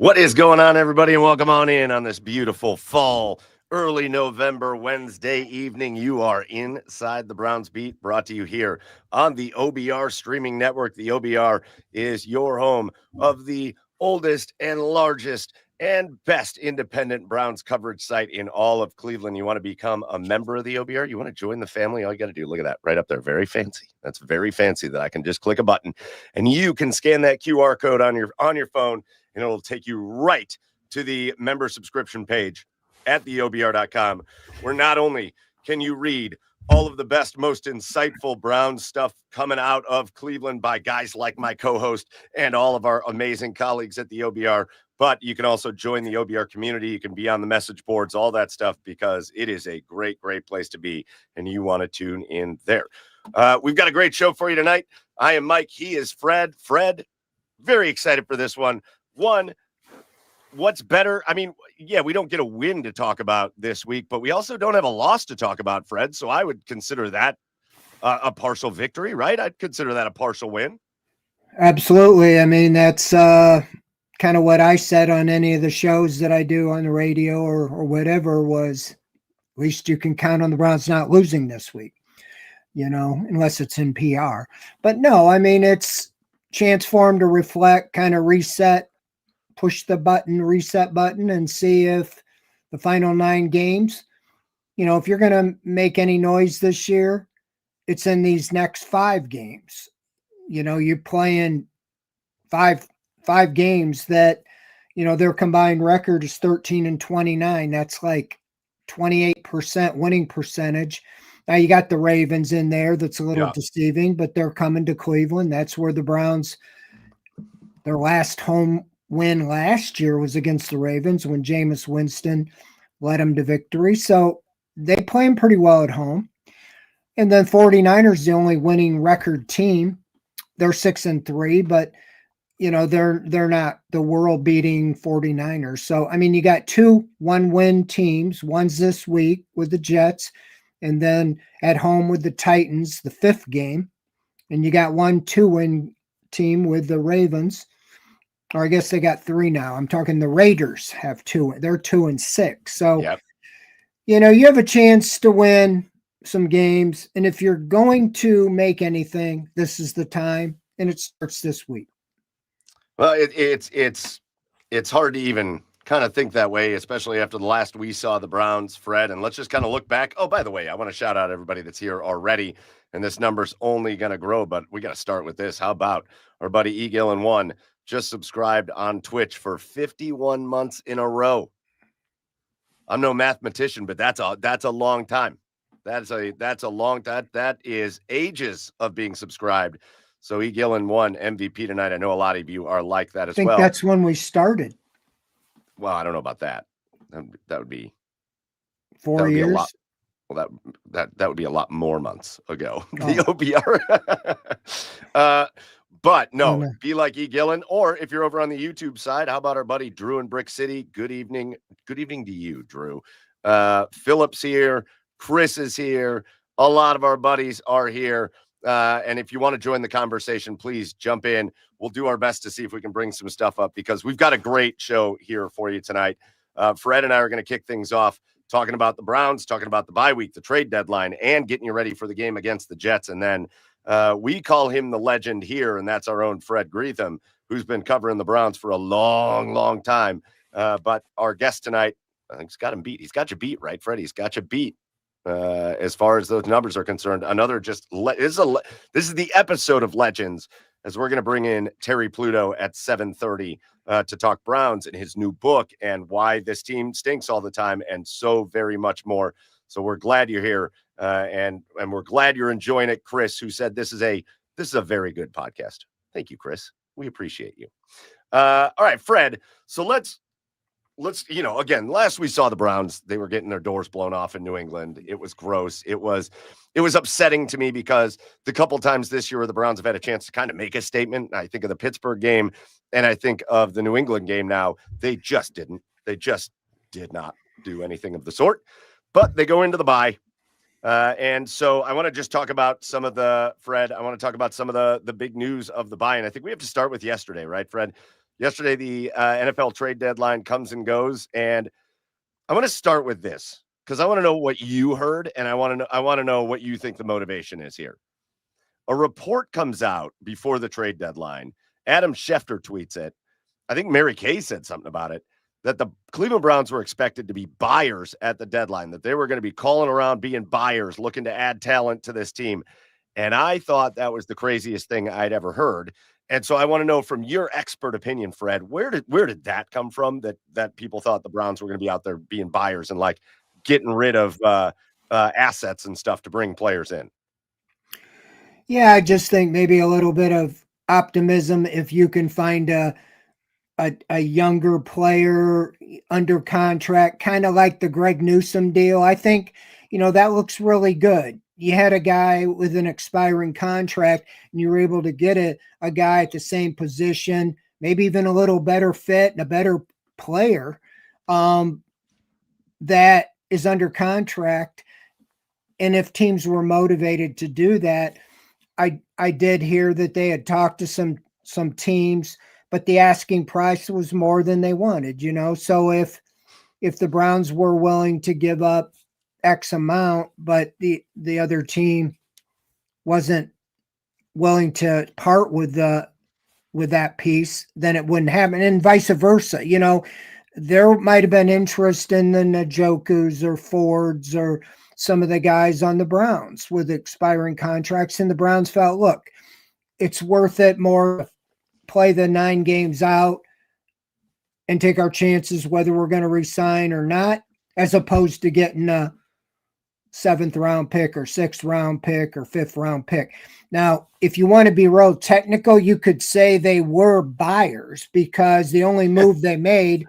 What is going on, everybody, and welcome on in on this beautiful fall, early November Wednesday evening. You are inside the Browns Beat, brought to you here on the OBR streaming network. The OBR is your home of the oldest and largest and best independent Browns coverage site in all of Cleveland. You want to become a member of the OBR? You want to join the family? All you got to do, look at that right up there. Very fancy. That's very fancy that I can just click a button and you can scan that QR code on your phone, and it'll take you right to the member subscription page at theobr.com, where not only can you read all of the best, most insightful Browns stuff coming out of Cleveland by guys like my co-host and all of our amazing colleagues at the OBR, but you can also join the OBR community. You can be on the message boards, all that stuff, because it is a great, great place to be, and you want to tune in there. We've got a great show for you tonight. I am Mike. He is Fred. Fred, very excited for this one. What's better? I mean, yeah, we don't get a win to talk about this week, but we also don't have a loss to talk about, Fred. So I would consider that a partial victory, right? I'd consider that a partial win. Absolutely. I mean, that's kind of what I said on any of the shows that I do on the radio or whatever was, at least you can count on the Browns not losing this week, unless it's in PR. But no, I mean, it's chance for them to reflect, kind of reset, push the reset button, and see if the final 9 games, if you're going to make any noise this year, it's in these next 5 games. You're playing five games that, their combined record is 13-29. That's like 28% winning percentage. Now you got the Ravens in there. That's a little deceiving, but they're coming to Cleveland. That's where the Browns, their last home win last year was against the Ravens when Jameis Winston led them to victory. So they play them pretty well at home. And then 49ers, the only winning record team. They're 6-3, but they're not the world-beating 49ers. So I mean, you got 2 one-win teams. One's this week with the Jets, and then at home with the Titans, the 5th game. And you got 1 2-win team with the Ravens. Or I guess they got 3 now. I'm talking the Raiders have 2. They're 2-6. So, you have a chance to win some games. And if you're going to make anything, this is the time. And it starts this week. Well, it's hard to even kind of think that way, especially after the last we saw the Browns, Fred. And let's just kind of look back. Oh, by the way, I want to shout out everybody that's here already. And this number's only going to grow, but we got to start with this. How about our buddy E. Gillen 1 just subscribed on Twitch for 51 months in a row. I'm no mathematician, but that's a long time. That's a long time. That is ages of being subscribed. So E. Gillen 1 MVP tonight. I know a lot of you are like that as well. I think that's when we started. Well, I don't know about that. That would be 4 years. Be a lot. Well, that would be a lot more months ago. Oh. The OBR. But no, be like E. Gillen, or if you're over on the YouTube side, how about our buddy Drew in Brick City? Good evening. Good evening to you, Drew. Philip's here. Chris is here. A lot of our buddies are here. And if you want to join the conversation, please jump in. We'll do our best to see if we can bring some stuff up, because we've got a great show here for you tonight. Fred and I are going to kick things off talking about the Browns, talking about the bye week, the trade deadline, and getting you ready for the game against the Jets. And then we call him the legend here, and that's our own Fred Greetham, who's been covering the Browns for a long, long time. But our guest tonight, I think he's got him beat. He's got you beat, right, Fred? He's got you beat. As far as those numbers are concerned, another this is the episode of Legends, as we're going to bring in Terry Pluto at 7:30 to talk Browns and his new book and why this team stinks all the time and so very much more. So we're glad you're here, and we're glad you're enjoying it. Chris, who said this is a very good podcast. Thank you, Chris. We appreciate you. All right, Fred. So let's, again, last we saw the Browns, they were getting their doors blown off in New England. It was gross. It was upsetting to me, because the couple times this year where the Browns have had a chance to kind of make a statement, I think of the Pittsburgh game and I think of the New England game now, they just didn't. They just did not do anything of the sort, but they go into the bye. And so I want to just talk about some of the, Fred, I want to talk about some of the big news of the bye. And I think we have to start with yesterday, right, Fred? Yesterday, the NFL trade deadline comes and goes, and I want to start with this because I want to know what you heard, and I want to know what you think the motivation is here. A report comes out before the trade deadline. Adam Schefter tweets it. I think Mary Kay said something about it, that the Cleveland Browns were expected to be buyers at the deadline, that they were going to be calling around being buyers, looking to add talent to this team. And I thought that was the craziest thing I'd ever heard. And so I want to know from your expert opinion, Fred, where did that come from? That people thought the Browns were going to be out there being buyers and like getting rid of assets and stuff to bring players in. Yeah, I just think maybe a little bit of optimism if you can find a younger player under contract, kind of like the Greg Newsome deal. I think, that looks really good. You had a guy with an expiring contract, and you were able to get a guy at the same position, maybe even a little better fit and a better player that is under contract. And if teams were motivated to do that, I did hear that they had talked to some teams, but the asking price was more than they wanted, So if the Browns were willing to give up X amount, but the other team wasn't willing to part with that piece, then it wouldn't happen, and vice versa. There might have been interest in the Njokus or Fords or some of the guys on the Browns with expiring contracts, and the Browns felt, look, it's worth it more to play the 9 games out and take our chances whether we're going to resign or not, as opposed to getting a 7th round pick or 6th round pick or 5th round pick. Now, if you want to be real technical, you could say they were buyers because the only move they made,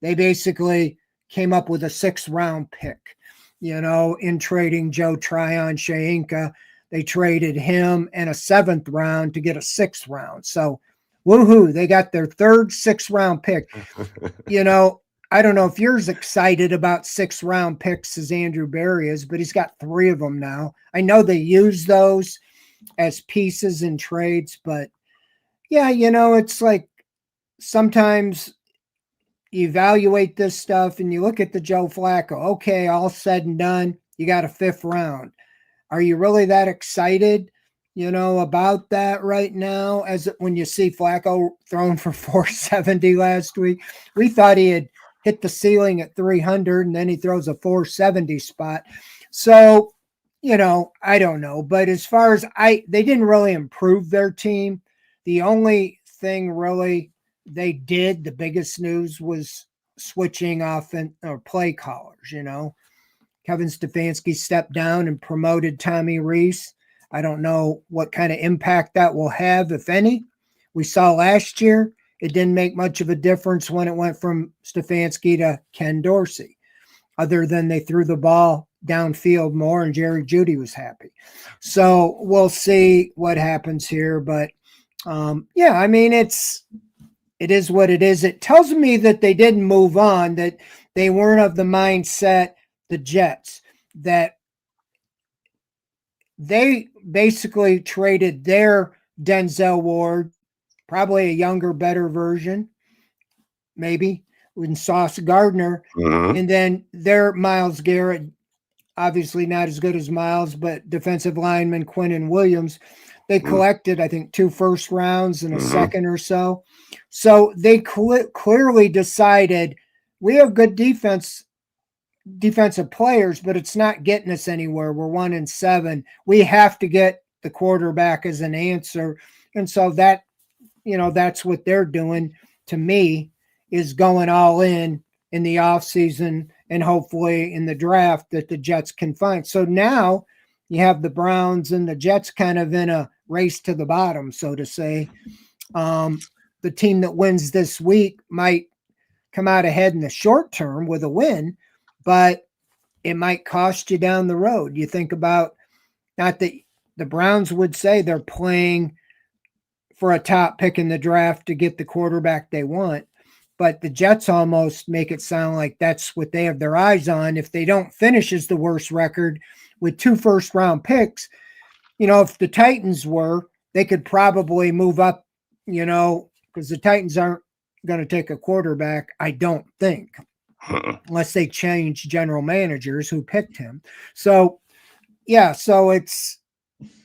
they basically came up with a 6th round pick, in trading Joe Tryon-Shoyinka. They traded him and a 7th round to get a 6th round. So, woohoo, they got their 3rd 6th round pick. I don't know if you're as excited about 6th round picks as Andrew Berry is, but he's got 3 of them now. I know they use those as pieces in trades, but yeah, it's like sometimes you evaluate this stuff and you look at the Joe Flacco. Okay, all said and done, you got a 5th round. Are you really that excited, about that right now? As when you see Flacco thrown for 470 last week, we thought he had hit the ceiling at 300, and then he throws a 470 spot. So, I don't know. But as far as they didn't really improve their team. The only thing really they did, the biggest news was switching or play callers, Kevin Stefanski stepped down and promoted Tommy Rees. I don't know what kind of impact that will have, if any. We saw last year, it didn't make much of a difference when it went from Stefanski to Ken Dorsey, other than they threw the ball downfield more and Jerry Jeudy was happy. So we'll see what happens here. But yeah, I mean, it is what it is. It tells me that they didn't move on, that they weren't of the mindset, the Jets, that they basically traded their Denzel Ward, probably a younger, better version, maybe, with Sauce Gardner, and then their Myles Garrett, obviously not as good as Myles, but defensive lineman Quinnen Williams. They collected, I think, 2 first rounds and a second or so. So they clearly decided we have good defensive players, but it's not getting us anywhere. We're 1-7. We have to get the quarterback as an answer. And so that's what they're doing, to me, is going all in the offseason and hopefully in the draft that the Jets can find. So now you have the Browns and the Jets kind of in a race to the bottom, so to say. The team that wins this week might come out ahead in the short term with a win, but it might cost you down the road. You think about, not that the Browns would say they're playing for a top pick in the draft to get the quarterback they want, but the Jets almost make it sound like that's what they have their eyes on. If they don't finish as the worst record with 2 first round picks, if the Titans were, they could probably move up, because the Titans aren't going to take a quarterback. I don't think, unless they change general managers who picked him. So, yeah, so it's,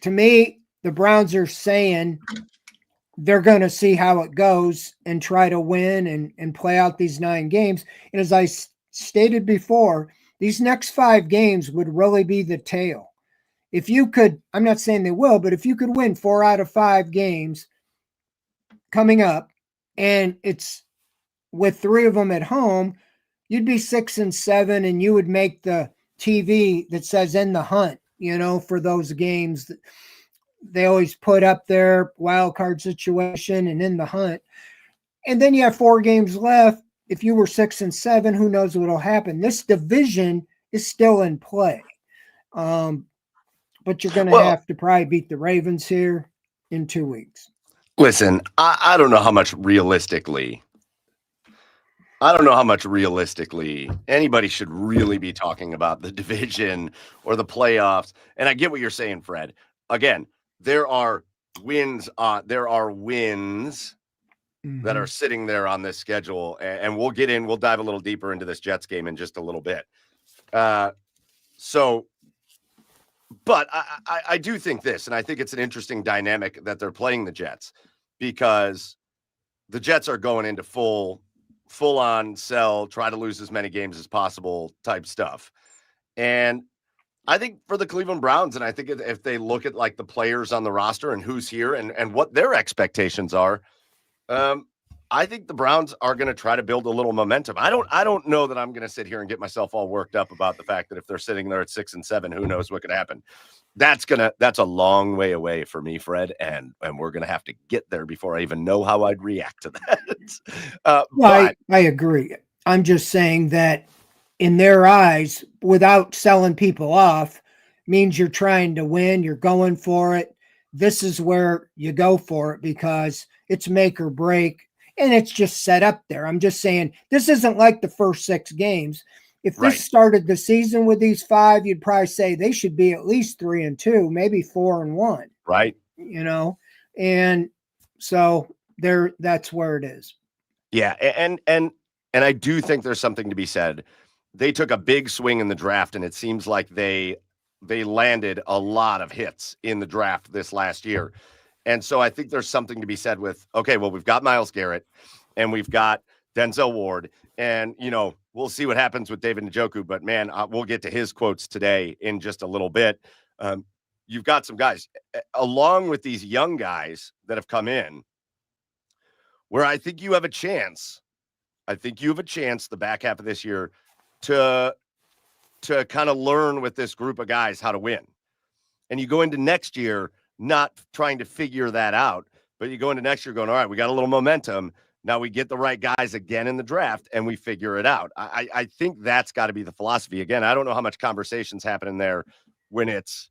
to me, the Browns are saying they're going to see how it goes and try to win and play out these 9 games. And as I stated before, these next 5 games would really be the tail. If you could, I'm not saying they will, but if you could win 4 out of 5 games coming up, and it's with 3 of them at home, you'd be 6-7, and you would make the TV that says in the hunt, for those games. They always put up their wild card situation and in the hunt. And then you have 4 games left. If you were 6-7, who knows what will happen? This division is still in play. But you're going to have to probably beat the Ravens here in 2 weeks. Listen, I don't know how much realistically anybody should really be talking about the division or the playoffs. And I get what you're saying, Fred. Again, there are wins that are sitting there on this schedule, and we'll dive a little deeper into this Jets game in just a little bit. But I do think this, and I think it's an interesting dynamic that they're playing the Jets, because the Jets are going into full on sell, try to lose as many games as possible type stuff. And I think for the Cleveland Browns, and I think if they look at like the players on the roster and who's here and what their expectations are, I think the Browns are going to try to build a little momentum. I don't know that I'm going to sit here and get myself all worked up about the fact that if they're sitting there at 6-7, who knows what could happen. That's a long way away for me, Fred, and we're going to have to get there before I even know how I'd react to that. Well, I agree. I'm just saying that in their eyes, without selling people off, means you're trying to win, you're going for it. This is where you go for it because it's make or break, and it's just set up there. I'm just saying this isn't like the first 6 games. If this started the season with these 5, you'd probably say they should be at least 3-2, maybe 4-1. Right. And so that's where it is. Yeah, and I do think there's something to be said. They took a big swing in the draft, and it seems like they landed a lot of hits in the draft this last year. And so I think there's something to be said with, okay, well, we've got Myles Garrett and we've got Denzel Ward, and, we'll see what happens with David Njoku, but man, we'll get to his quotes today in just a little bit. You've got some guys along with these young guys that have come in where I think you have a chance. The back half of this year to kind of learn with this group of guys how to win. And you go into next year not trying to figure that out, but you go into next year going, all right, we got a little momentum. Now we get the right guys again in the draft and we figure it out. I think that's got to be the philosophy. Again, I don't know how much conversations happening there when it's,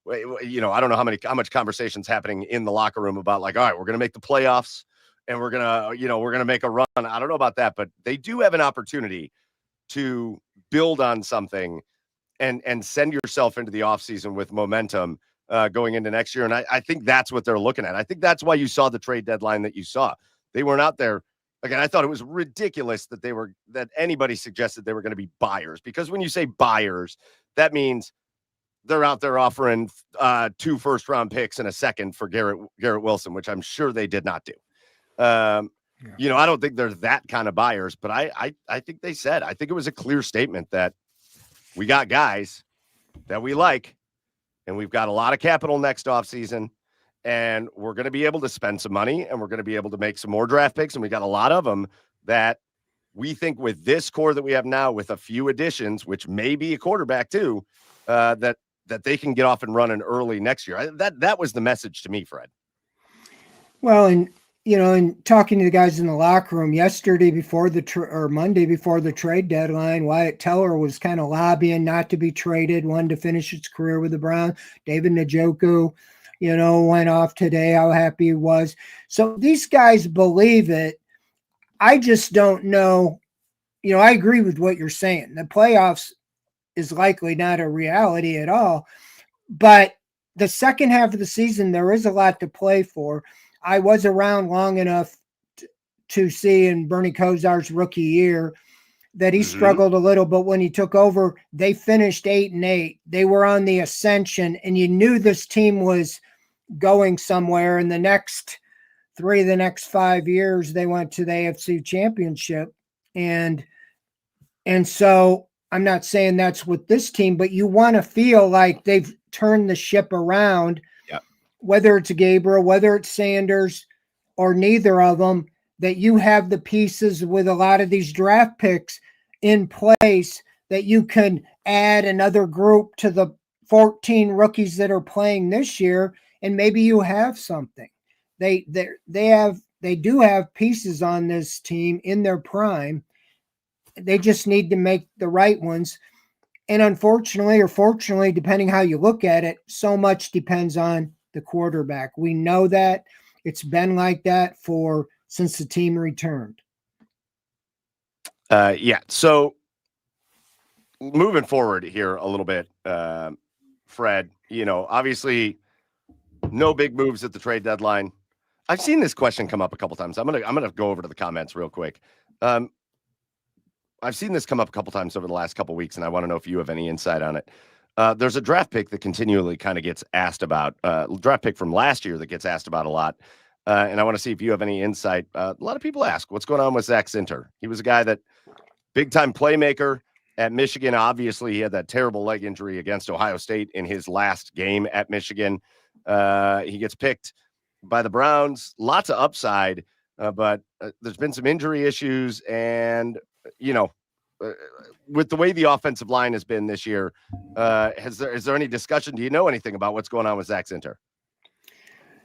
I don't know how much conversations happening in the locker room about like, all right, we're going to make the playoffs and we're going to make a run. I don't know about that, but they do have an opportunity to build on something and send yourself into the offseason with momentum going into next year. And I think that's what they're looking at. I think that's why you saw the trade deadline that you saw. They weren't out there. Again, I thought it was ridiculous that anybody suggested they were going to be buyers, because when you say buyers, that means they're out there offering 2 first-round picks and a second for Garrett Wilson, which I'm sure they did not do. I don't think they're that kind of buyers, but I think they said, I think it was a clear statement that we got guys that we like, and we've got a lot of capital next offseason, and we're going to be able to spend some money, and we're going to be able to make some more draft picks, and we got a lot of them that we think with this core that we have now, with a few additions, which may be a quarterback too, that they can get off and running early next year. That was the message to me, Fred. Well, and talking to the guys in the locker room yesterday before Monday before the trade deadline, Wyatt Teller was kind of lobbying not to be traded, wanted to finish his career with the Browns. David Njoku, went off today, how happy he was. So these guys believe it. I just don't know. I agree with what you're saying. The playoffs is likely not a reality at all. But the second half of the season, there is a lot to play for. I was around long enough to see in Bernie Kosar's rookie year that he struggled a little, but when he took over, they finished 8-8. They were on the ascension, and you knew this team was going somewhere. In the next 5 years, they went to the AFC Championship. And so I'm not saying that's with this team, but you want to feel like they've turned the ship around, whether it's Gabriel, whether it's Sanders, or neither of them, that you have the pieces with a lot of these draft picks in place that you can add another group to the 14 rookies that are playing this year, and maybe you have something. They do have pieces on this team in their prime. They just need to make the right ones. And unfortunately, or fortunately, depending how you look at it, so much depends on the quarterback. We know that. It's been like that since the team returned. So moving forward here a little bit, Fred, obviously no big moves at the trade deadline. I've seen this question come up a couple times. I'm gonna go over to the comments real quick. I've seen this come up a couple times over the last couple weeks, and I want to know if you have any insight on it. There's a draft pick that continually kind of gets asked about, draft pick from last year that gets asked about a lot. And I want to see if you have any insight. A lot of people ask, what's going on with Zach Zinter? He was a guy that big-time playmaker at Michigan. Obviously, he had that terrible leg injury against Ohio State in his last game at Michigan. He gets picked by the Browns. Lots of upside, but there's been some injury issues. And, with the way the offensive line has been this year, is there any discussion? Do you know anything about what's going on with Zach Zinter?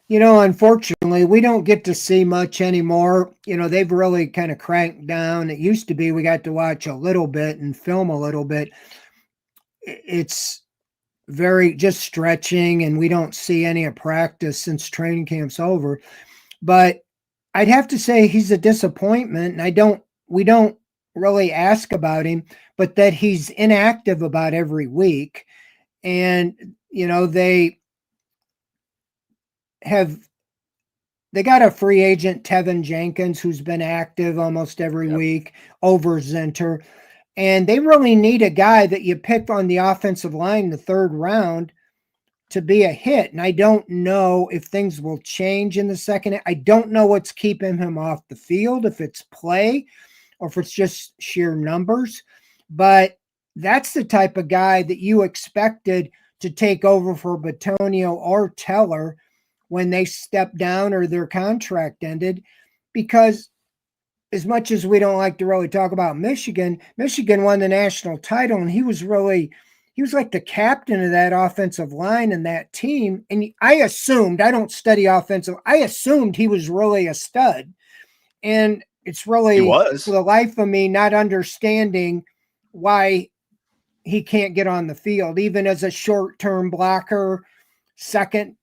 Unfortunately, we don't get to see much anymore. They've really kind of cranked down. It used to be we got to watch a little bit and film a little bit. It's very just stretching, and we don't see any of practice since training camp's over. But I'd have to say he's a disappointment, and we don't really ask about him, but that he's inactive about every week. And, they got a free agent, Tevin Jenkins, who's been active almost every week over Zinter. And they really need a guy that you pick on the offensive line in the third round to be a hit. And I don't know if things will change in the second. I don't know what's keeping him off the field, if it's play or if it's just sheer numbers. But that's the type of guy that you expected to take over for Bitonio or Teller when they stepped down or their contract ended. Because as much as we don't like to really talk about Michigan won the national title, and he was like the captain of that offensive line and that team. And I don't study offensive. I assumed he was really a stud. And it's really, for the life of me, not understanding why he can't get on the field, even as a short-term blocker, second,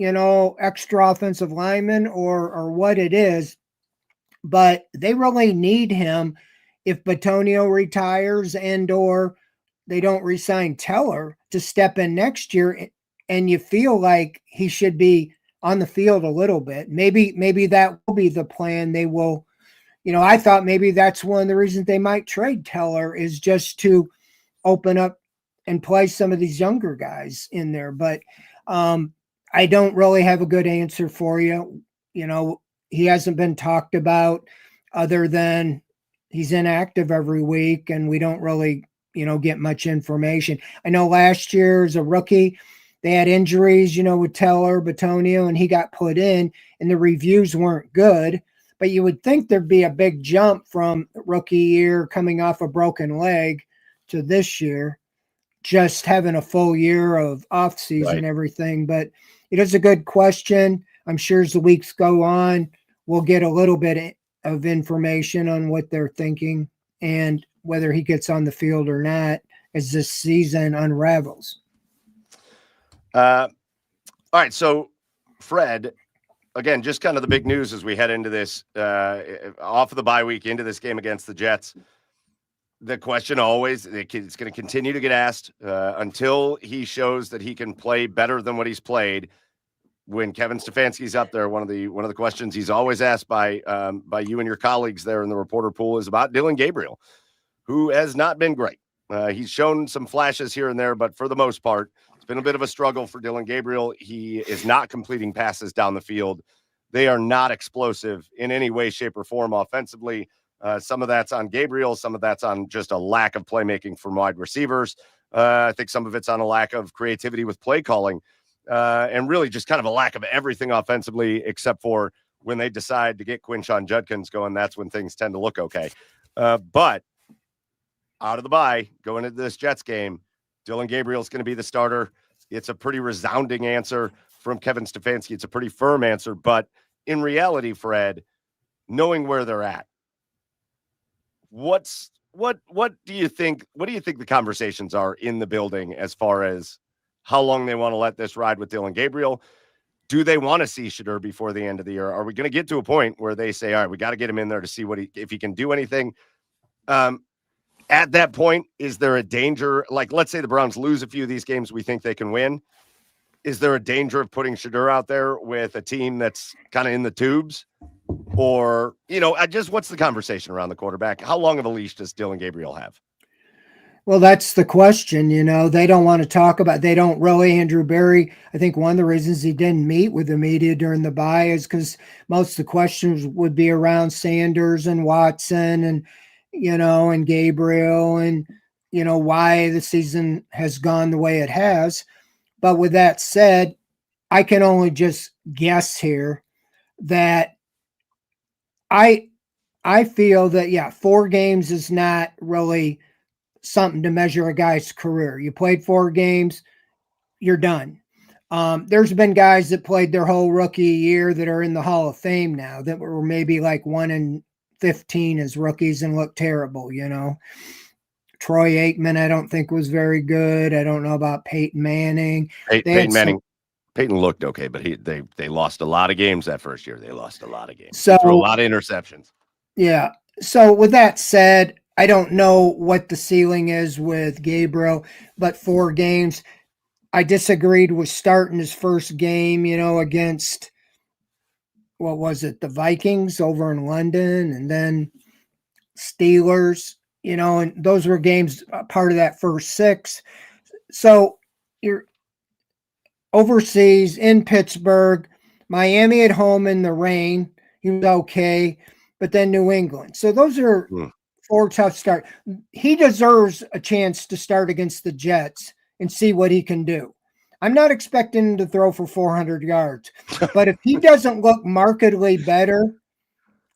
extra offensive lineman or what it is. But they really need him if Bitonio retires and or they don't re-sign Teller to step in next year, and you feel like he should be on the field a little bit. Maybe that will be the plan. They will, I thought maybe that's one of the reasons they might trade Teller, is just to open up and play some of these younger guys in there. But I don't really have a good answer for you. He hasn't been talked about other than he's inactive every week, and we don't really, get much information. I know last year as a rookie, they had injuries, with Teller, Bitonio, and he got put in, and the reviews weren't good. But you would think there'd be a big jump from rookie year coming off a broken leg to this year, just having a full year of off-season everything. But it is a good question. I'm sure as the weeks go on, we'll get a little bit of information on what they're thinking and whether he gets on the field or not as this season unravels. All right. So, Fred, again, just kind of the big news as we head into this, off of the bye week into this game against the Jets. The question always, it's going to continue to get asked until he shows that he can play better than what he's played. when Kevin Stefanski's up there, one of the questions he's always asked by you and your colleagues there in the reporter pool is about Dillon Gabriel, who has not been great. He's shown some flashes here and there, but for the most part, it's been a bit of a struggle for Dillon Gabriel. He is not completing passes down the field. They are not explosive in any way, shape, or form offensively. Some of that's on Gabriel. Some of that's on just a lack of playmaking from wide receivers. I think some of it's on a lack of creativity with play calling, and really just kind of a lack of everything offensively, except for when they decide to get Quinshon Judkins going. That's when things tend to look okay. But out of the bye, going into this Jets game, Dillon Gabriel's going to be the starter. It's a pretty resounding answer from Kevin Stefanski. It's a pretty firm answer. But in reality, Fred, knowing where they're at, what do you think the conversations are in the building as far as how long they want to let this ride with Dillon Gabriel? Do they want to see Shedeur before the end of the year? Are we going to get to a point where they say, all right, we got to get him in there to see if he can do anything? At that point, is there a danger? Like, let's say the Browns lose a few of these games we think they can win. Is there a danger of putting Shedeur out there with a team that's kind of in the tubes? Or, what's the conversation around the quarterback? How long of a leash does Dillon Gabriel have? Well, that's the question. They don't want to talk about, they don't really. Andrew Berry, I think one of the reasons he didn't meet with the media during the bye is because most of the questions would be around Sanders and Watson and Gabriel and, why the season has gone the way it has. But with that said, I can only just guess here that I feel that, 4 games is not really something to measure a guy's career. You played 4 games, you're done. There's been guys that played their whole rookie year that are in the Hall of Fame now that were maybe like 1-15 as rookies and looked terrible, Troy Aikman, I don't think was very good. I don't know about Peyton Manning. Peyton Manning. Peyton looked okay, but they lost a lot of games that first year. They lost a lot of games. So, they threw a lot of interceptions. Yeah. So with that said, I don't know what the ceiling is with Gabriel, but 4 games. I disagreed with starting his first game, against, what was it, the Vikings over in London, and then Steelers, and those were games part of that first 6. So you're overseas in Pittsburgh, Miami at home in the rain. He was okay, but then New England. So those are 4 tough starts. He deserves a chance to start against the Jets and see what he can do. I'm not expecting him to throw for 400 yards, but if he doesn't look markedly better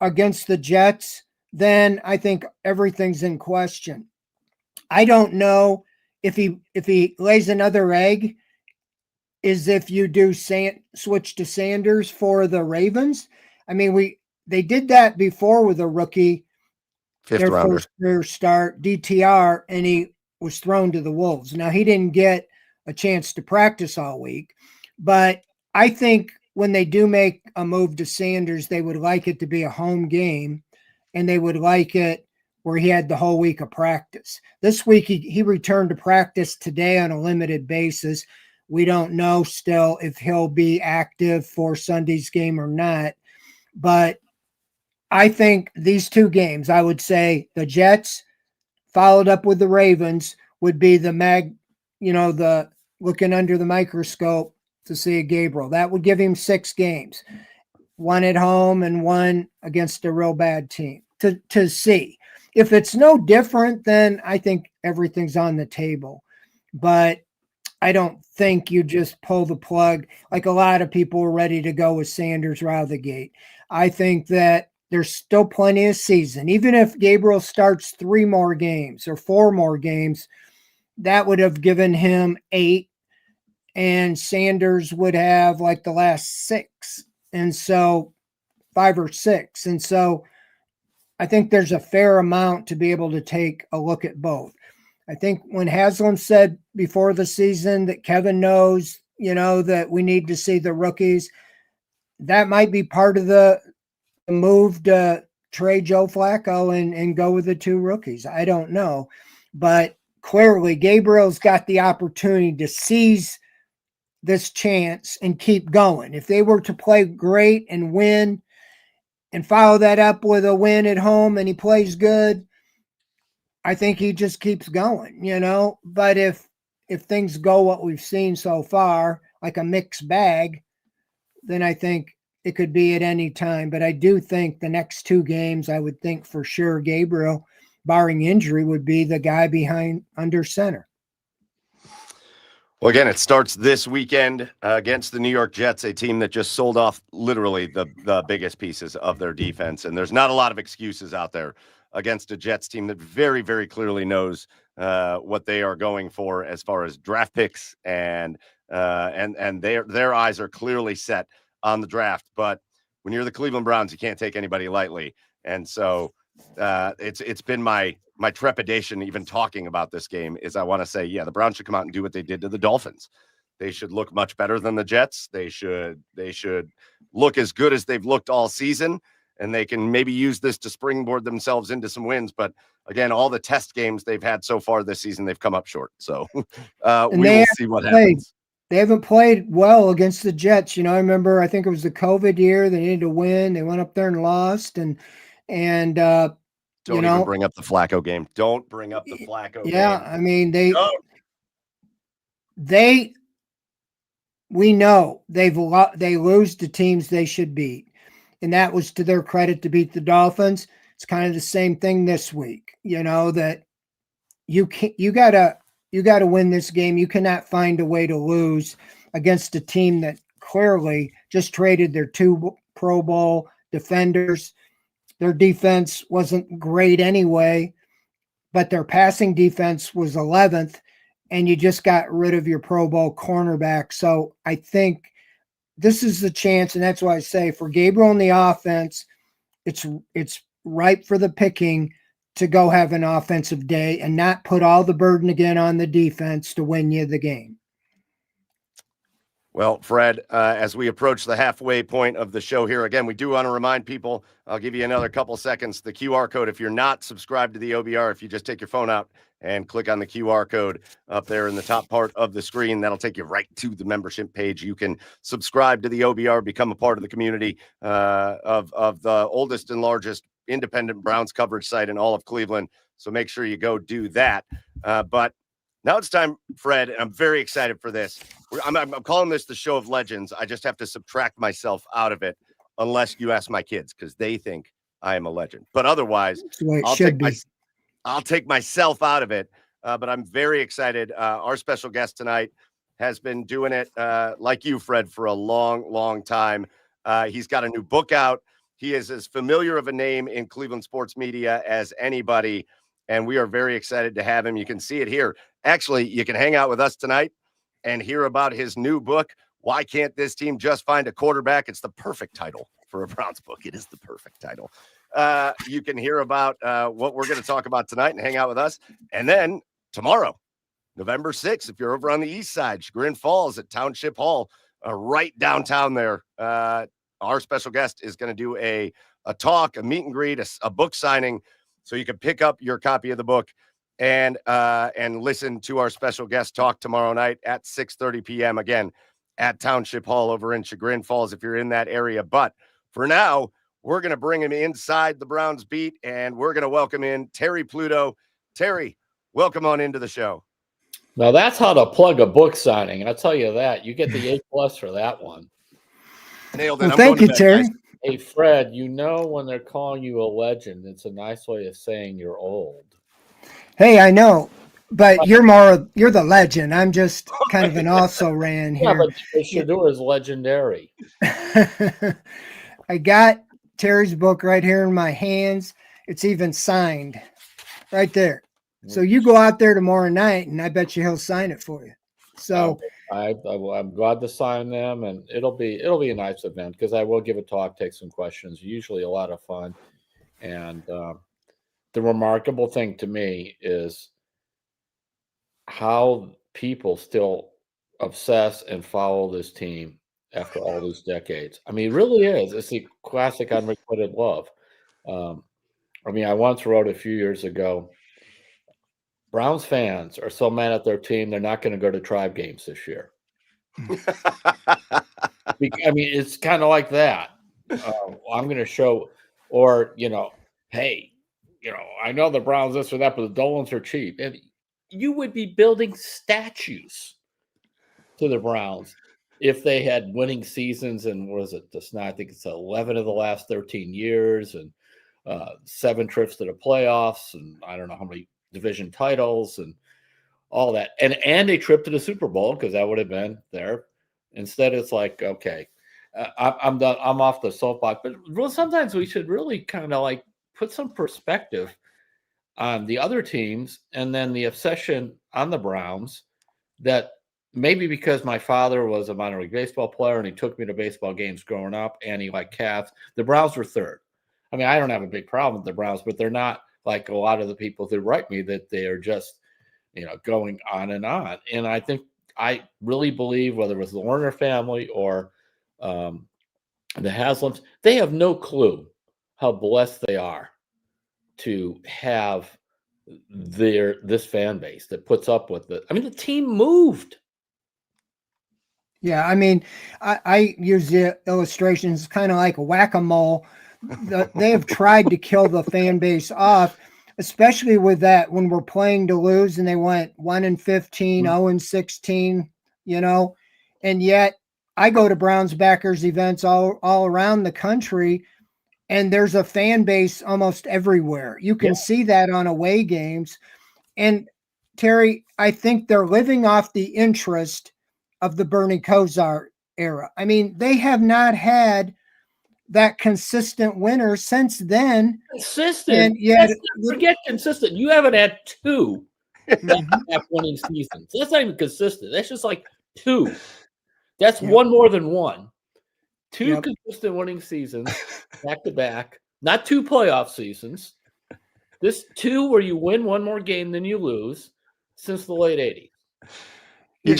against the Jets, then I think everything's in question. I don't know if he lays another egg, is if you do switch to Sanders for the Ravens. I mean, they did that before with a rookie, 5th rounder. First career start, DTR, and he was thrown to the Wolves. Now, he didn't get a chance to practice all week, but I think when they do make a move to Sanders, they would like it to be a home game, and they would like it where he had the whole week of practice. This week, he returned to practice today on a limited basis. We don't know still if he'll be active for Sunday's game or not, but I think these 2 games, I would say the Jets followed up with the Ravens would be the looking under the microscope to see Gabriel. That would give him 6 games, 1 at home and 1 against a real bad team to see. If it's no different, then I think everything's on the table. But I don't think you just pull the plug like a lot of people were ready to go with Sanders right out of the gate. I think that there's still plenty of season. Even if Gabriel starts 3 more games or 4 more games, that would have given him 8, and Sanders would have like the last 6. And so 5 or 6. And so I think there's a fair amount to be able to take a look at both. I think when Haslam said before the season that Kevin knows, that we need to see the rookies, that might be part of the move to trade Joe Flacco and go with the 2 rookies. I don't know. But clearly, Gabriel's got the opportunity to seize this chance and keep going. If they were to play great and win and follow that up with a win at home and he plays good, I think he just keeps going, But if things go what we've seen so far, like a mixed bag, then I think it could be at any time. But I do think the next two games, I would think for sure Gabriel, barring injury, would be the guy behind under center. Well, again, it starts this weekend against the New York Jets, a team that just sold off literally the biggest pieces of their defense. And there's not a lot of excuses out there against a Jets team that very, very clearly knows what they are going for as far as draft picks, and their eyes are clearly set on the draft. But when you're the Cleveland Browns, you can't take anybody lightly. And so it's been my trepidation even talking about this game is I want to say, yeah, the Browns should come out and do what they did to the Dolphins. They should look much better than the Jets. They should look as good as they've looked all season, and they can maybe use this to springboard themselves into some wins. But again, all the test games they've had so far this season, they've come up short. So we will see what happens. They haven't played well against the Jets. I remember, I think it was the COVID year. They needed to win. They went up there and lost. And don't even bring up the Flacco game. Don't bring up the Flacco game. Yeah, I mean, we know they lose to teams they should beat, and that was to their credit to beat the Dolphins. It's kind of the same thing this week. That you gotta win this game. You cannot find a way to lose against a team that clearly just traded their two Pro Bowl defenders. Their defense wasn't great anyway, but their passing defense was 11th, and you just got rid of your Pro Bowl cornerback. So I think this is the chance, and that's why I say for Gabriel in the offense, it's ripe for the picking to go have an offensive day and not put all the burden again on the defense to win you the game. Well, Fred, as we approach the halfway point of the show here, again, we do want to remind people, I'll give you another couple seconds, the QR code. If you're not subscribed to the OBR, if you just take your phone out and click on the QR code up there in the top part of the screen, that'll take you right to the membership page. You can subscribe to the OBR, become a part of the community of the oldest and largest independent Browns coverage site in all of Cleveland. So make sure you go do that. But now it's time, Fred, and I'm very excited for this. I'm calling this the show of legends. I just have to subtract myself out of it unless you ask my kids, because they think I am a legend. But otherwise, I'll take myself out of it. But I'm very excited. Our special guest tonight has been doing it like you, Fred, for a long, long time. He's got a new book out. He is as familiar of a name in Cleveland sports media as anybody, and we are very excited to have him. You can see it here. Actually, you can hang out with us tonight and hear about his new book, Why Can't This Team Just Find a Quarterback? It's the perfect title for a Browns book. It is the perfect title. You can hear about what we're going to talk about tonight and hang out with us. And then tomorrow, November 6th, if you're over on the east side, Chagrin Falls at Township Hall, right downtown there, our special guest is going to do a talk, a meet and greet, a book signing, so you can pick up your copy of the book and listen to our special guest talk tomorrow night at 6:30 p.m. again at Township Hall over in Chagrin Falls if you're in that area. But for now, we're going to bring him inside the Browns beat, and we're going to welcome in Terry Pluto. Terry, welcome on into the show. Now that's how to plug a book signing. I'll tell you that. You get the A+ for that one. Nailed it. Well, thank you, Terry. Hey, Fred, when they're calling you a legend, it's a nice way of saying you're old. Hey, I know, but you're the legend. I'm just kind of an also-ran here. Yeah, but they should do it as legendary. I got Terry's book right here in my hands. It's even signed right there. So you go out there tomorrow night, and I bet you he'll sign it for you. So I'm glad to sign them, and it'll be a nice event because I will give a talk, take some questions. Usually a lot of fun, and the remarkable thing to me is how people still obsess and follow this team after all these decades. I mean, it really is. It's the classic unrequited love. I once wrote a few years ago, Browns fans are so mad at their team, they're not going to go to Tribe games this year. I mean, it's kind of like that. I'm going to show, or, hey, I know the Browns this or that, but the Dolans are cheap. And you would be building statues to the Browns if they had winning seasons. And what is it? I think it's 11 of the last 13 years and 7 trips to the playoffs. And I don't know how many division titles and all that. And a trip to the Super Bowl, because that would have been there. Instead, it's like, okay, I'm done. I'm off the soapbox. But sometimes we should really kind of like put some perspective on the other teams and then the obsession on the Browns that maybe because my father was a minor league baseball player and he took me to baseball games growing up and he liked Cavs, the Browns were third. I mean, I don't have a big problem with the Browns, but they're not like a lot of the people who write me that they are just, going on and on. And I think I really believe whether it was the Warner family or the Haslams, they have no clue how blessed they are to have this fan base that puts up with it. I mean, the team moved. Yeah, I mean, I use the illustrations kind of like a whack-a-mole. They have tried to kill the fan base off, especially with that when we're playing to lose and they went 1-15, 0-16, and yet I go to Browns backers events all around the country, and there's a fan base almost everywhere. You can see that on away games. And Terry, I think they're living off the interest of the Bernie Kosar era. I mean, they have not had that consistent winner since then. Consistent. And yet, forget consistent. You haven't had 2 back-to-back winning seasons. That's not even consistent. That's just like 2. That's one more than 1. 2 consistent winning seasons back to back, not 2 playoff seasons. This 2 where you win 1 more game than you lose since the late 80s. You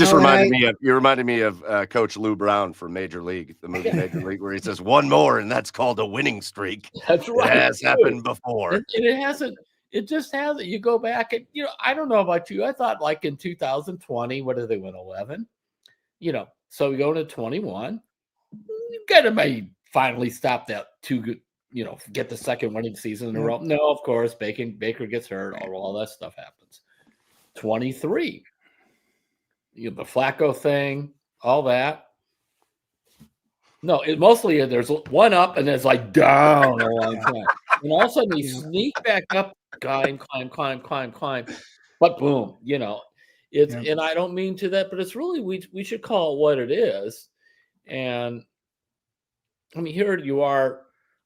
reminded me of Coach Lou Brown from Major League, the movie Major League, where he says 1 more, and that's called a winning streak. That's right. It has happened before. And it hasn't. It just hasn't. You go back and, I don't know about you. I thought like in 2020, what did they win? 11? So we go into 21. You got to finally stop that 2 good, get the second winning season in a row. No, of course, Baker gets hurt, all that stuff happens. 23. The Flacco thing, all that. No, it mostly there's 1 up and it's like down a long time. And all of a sudden you sneak back up, climb. But boom, it's and I don't mean to that, but it's really we should call it what it is. And I mean, here you are.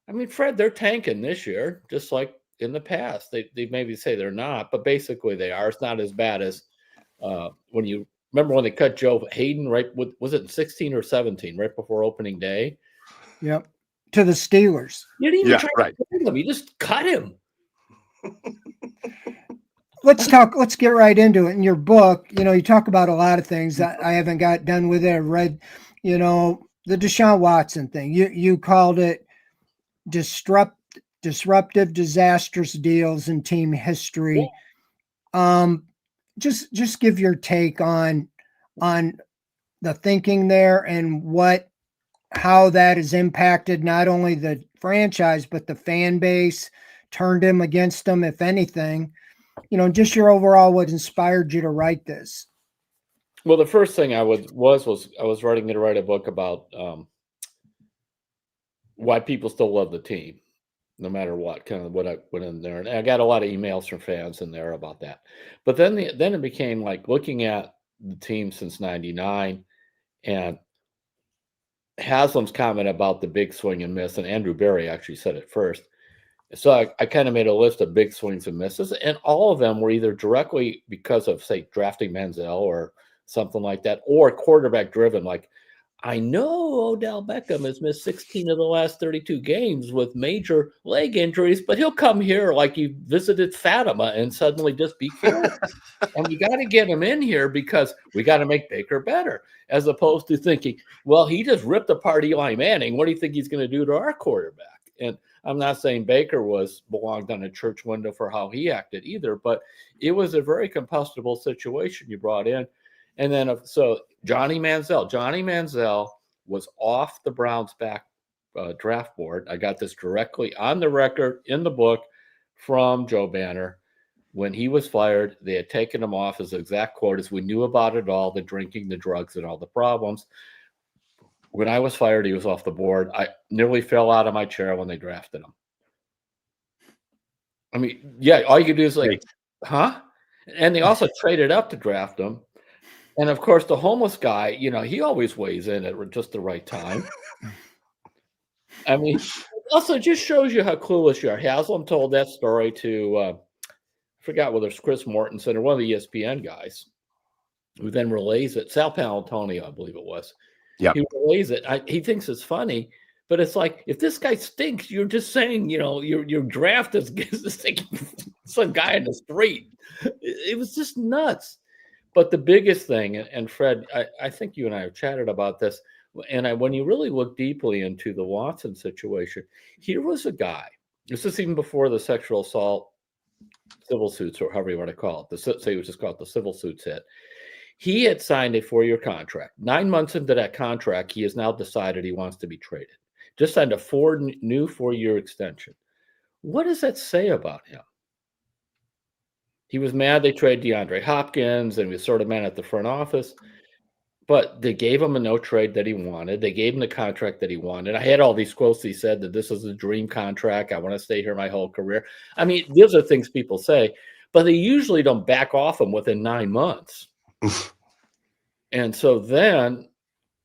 I mean, Fred, they're tanking this year, just like in the past. They maybe say they're not, but basically they are. It's not as bad as when you remember when they cut Joe Hayden, right? Was it in 16 or 17, right before opening day? Yep. To the Steelers. You didn't even try to cut him. You just cut him. Let's get right into it. In your book, you talk about a lot of things that I haven't got done with it. I've read, the Deshaun Watson thing. You called it disruptive, disastrous deals in team history. Yeah. Just give your take on the thinking there and how that has impacted not only the franchise but the fan base, turned him against them, if anything. Just your overall what inspired you to write this. Well, the first thing I was writing to write a book about why people still love the team, no matter what, kind of what I put in there. And I got a lot of emails from fans in there about that. But then it became like looking at the team since 99 and Haslam's comment about the big swing and miss, and Andrew Berry actually said it first. So I kind of made a list of big swings and misses, and all of them were either directly because of, say, drafting Manziel or something like that, or quarterback driven. Like, I know Odell Beckham has missed 16 of the last 32 games with major leg injuries, but he'll come here like he visited Fatima and suddenly just be killed. And we got to get him in here because we got to make Baker better, as opposed to thinking, well, he just ripped apart Eli Manning. What do you think he's going to do to our quarterback? And I'm not saying Baker belonged on a church window for how he acted either, but it was a very combustible situation you brought in. And then so Johnny Manziel was off the Browns back draft board. I got this directly on the record in the book from Joe Banner. When he was fired, they had taken him off. His exact quote is, "We knew about it all, the drinking, the drugs, and all the problems." When I was fired, he was off the board. I nearly fell out of my chair when they drafted him. I mean, yeah, all you could do is like, huh? And they also traded up to draft him. And of course, the homeless guy, he always weighs in at just the right time. I mean, also it just shows you how clueless you are. Haslam told that story to, I forgot whether it's Chris Mortensen or one of the ESPN guys, who then relays it. Sal Paolantonio, I believe it was. Yeah, he relays it. He thinks it's funny, but it's like, if this guy stinks, you're just saying, your draft is some guy in the street. It was just nuts. But the biggest thing, and Fred, I think you and I have chatted about this, and when you really look deeply into the Watson situation, here was a guy. This is even before the sexual assault civil suits, or however you want to call it. Say it was just called the civil suits hit. He had signed a 4-year contract. 9 months into that contract, he has now decided he wants to be traded. Just signed a new 4-year extension. What does that say about him? He was mad they traded DeAndre Hopkins, and he was sort of mad at the front office. But they gave him a no trade that he wanted. They gave him the contract that he wanted. I had all these quotes. He said that this is a dream contract. I want to stay here my whole career. I mean, those are things people say, but they usually don't back off him within 9 months. And so then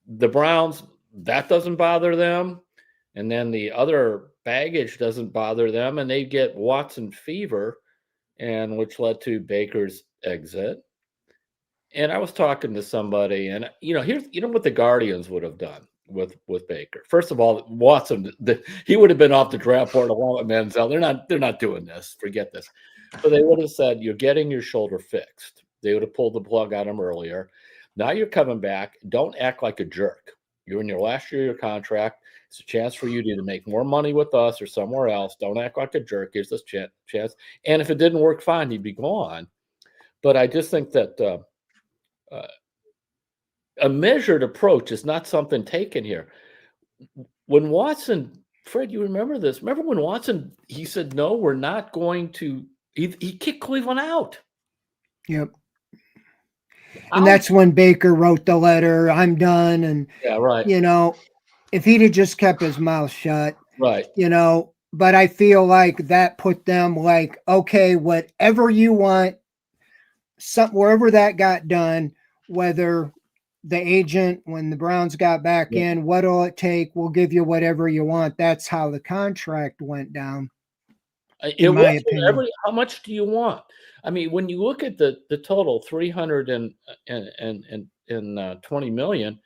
the Browns, that doesn't bother them. And then the other baggage doesn't bother them. And they get Watson fever, and which led to Baker's exit. And I was talking to somebody, and here's what the Guardians would have done with Baker. First of all, Watson, he would have been off the draft board along with Manziel. They're not doing this. Forget this. So they would have said, "You're getting your shoulder fixed." They would have pulled the plug on him earlier. Now you're coming back. Don't act like a jerk. You're in your last year of your contract. It's a chance for you to either make more money with us or somewhere else. Don't act like a jerk. Here's this chance. And if it didn't work, fine, he'd be gone. But I just think that a measured approach is not something taken here. When Watson, Fred, you remember this? Remember when Watson, he said, "No, we're not going to," he kicked Cleveland out. Yep. And that's when Baker wrote the letter, "I'm done." And, yeah, right. If he'd have just kept his mouth shut, right. But I feel like that put them like, okay, whatever you want, wherever that got done, whether the agent, when the Browns got back in, what'll it take? We'll give you whatever you want. That's how the contract went down. In my opinion. How much do you want? I mean, when you look at the total, $320 million,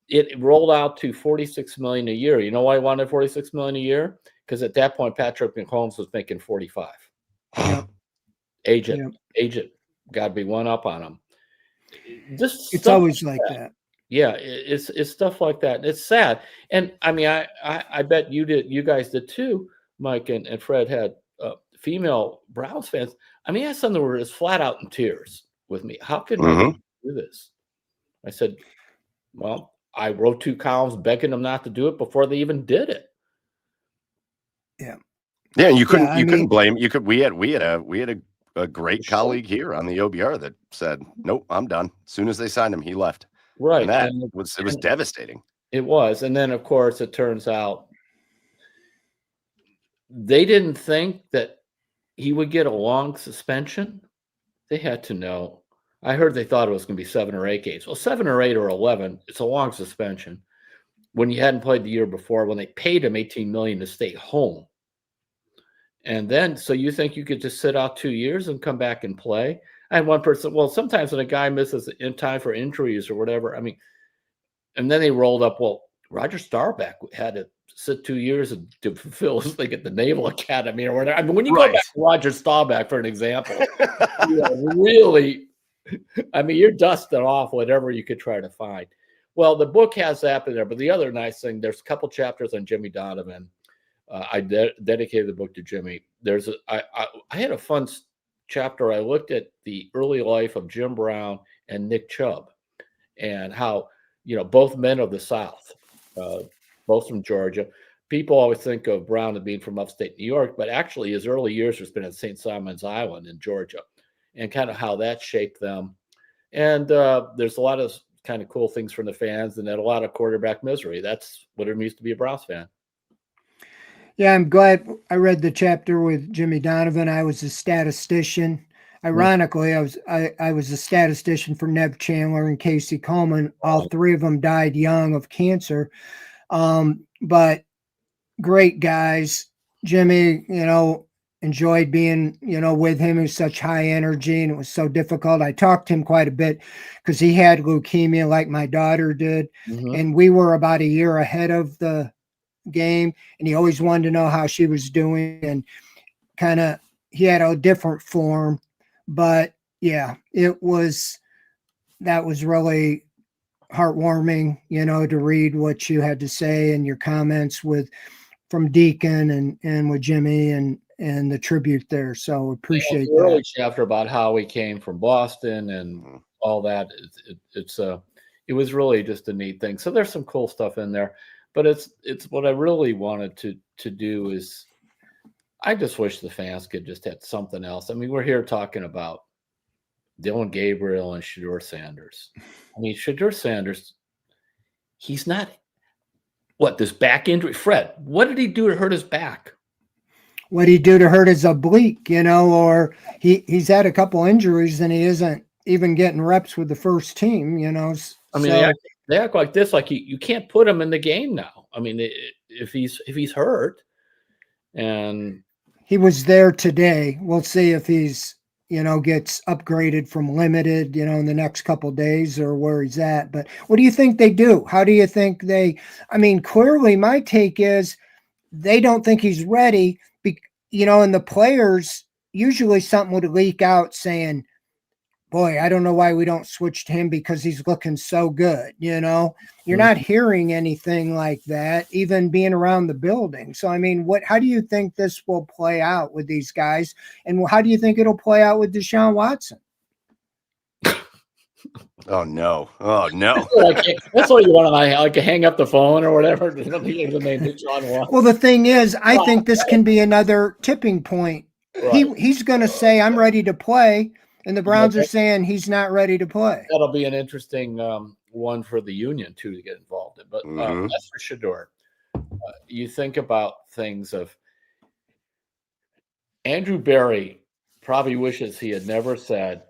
it rolled out to $46 million a year. You know why I wanted $46 million a year? Because at that point, Patrick Mahomes was making 45. Yep. Agent, got to be one up on him. It's always like that. Yeah, it's stuff like that. And it's sad. And I mean, I bet you guys did too. Mike and Fred had female Browns fans. I mean, I had some that were just flat out in tears with me. How could we do this? I said, well, I wrote 2 columns begging them not to do it before they even did it. Yeah. Yeah, you couldn't blame. We had a great colleague here on the OBR that said, "Nope, I'm done." As soon as they signed him, he left. Right. And it was devastating. It was. And then of course it turns out they didn't think that he would get a long suspension. They had to know. I heard they thought it was going to be 7 or 8 games. Well, 7 or 8 or 11, it's a long suspension. When you hadn't played the year before, when they paid him $18 million to stay home. And then, so you think you could just sit out 2 years and come back and play? I had one person, well, sometimes when a guy misses in time for injuries or whatever, I mean, and then they rolled up, well, Roger Staubach had to sit 2 years to fulfill his thing at the Naval Academy or whatever. I mean, when you go back to Roger Staubach, for an example, really, I mean, you're dusting off whatever you could try to find. Well, the book has that in there, but the other nice thing, there's a couple chapters on Jimmy Donovan. I dedicated the book to Jimmy. I had a fun chapter, I looked at the early life of Jim Brown and Nick Chubb, and how, both men of the South, both from Georgia. People always think of Brown as being from upstate New York, but actually his early years has been at St. Simon's Island in Georgia, and kind of how that shaped them. And there's a lot of kind of cool things from the fans, and then a lot of quarterback misery. That's what it means to be a Browns fan. Yeah, I'm glad I read the chapter with Jimmy Donovan. I was a statistician. Ironically, I was a statistician for Nev Chandler and Casey Coleman. All three of them died young of cancer. But great guys. Jimmy, enjoyed being, with him. He was such high energy, and it was so difficult. I talked to him quite a bit because he had leukemia like my daughter did. And we were about a year ahead of the game, and he always wanted to know how she was doing, and he had a different form. But yeah, that was really heartwarming, to read what you had to say and your comments from Deacon and with Jimmy and the tribute there. So appreciate the early that. chapter about how he came from Boston and all that. It was really just a neat thing. So there's some cool stuff in there, but it's what I really wanted to do is, I just wish the fans could just have something else. I mean, we're here talking about Dylan Gabriel and Shedeur Sanders. I mean, Shedeur Sanders, he's not this back injury. Fred, what did he do to hurt his back? What did he do to hurt his oblique, or he's had a couple injuries and he isn't even getting reps with the first team, I mean, they act like this, like you can't put him in the game now. I mean, if he's hurt, and he was there today. We'll see if he's, gets upgraded from limited, in the next couple of days or where he's at. But what do you think they do? How do you think clearly my take is they don't think he's ready, and the players, usually something would leak out saying, boy, I don't know why we don't switch to him because he's looking so good. You're not hearing anything like that, even being around the building. So, I mean, how do you think this will play out with these guys? And how do you think it'll play out with Deshaun Watson? Oh no! Oh no! That's what you want to hang up the phone or whatever. Well, the thing is, I think this can be another tipping point. Right. He's going to say, "I'm ready to play," and the Browns are saying he's not ready to play. That'll be an interesting one for the union too to get involved in. But as for Shedeur, you think about things of Andrew Berry probably wishes he had never said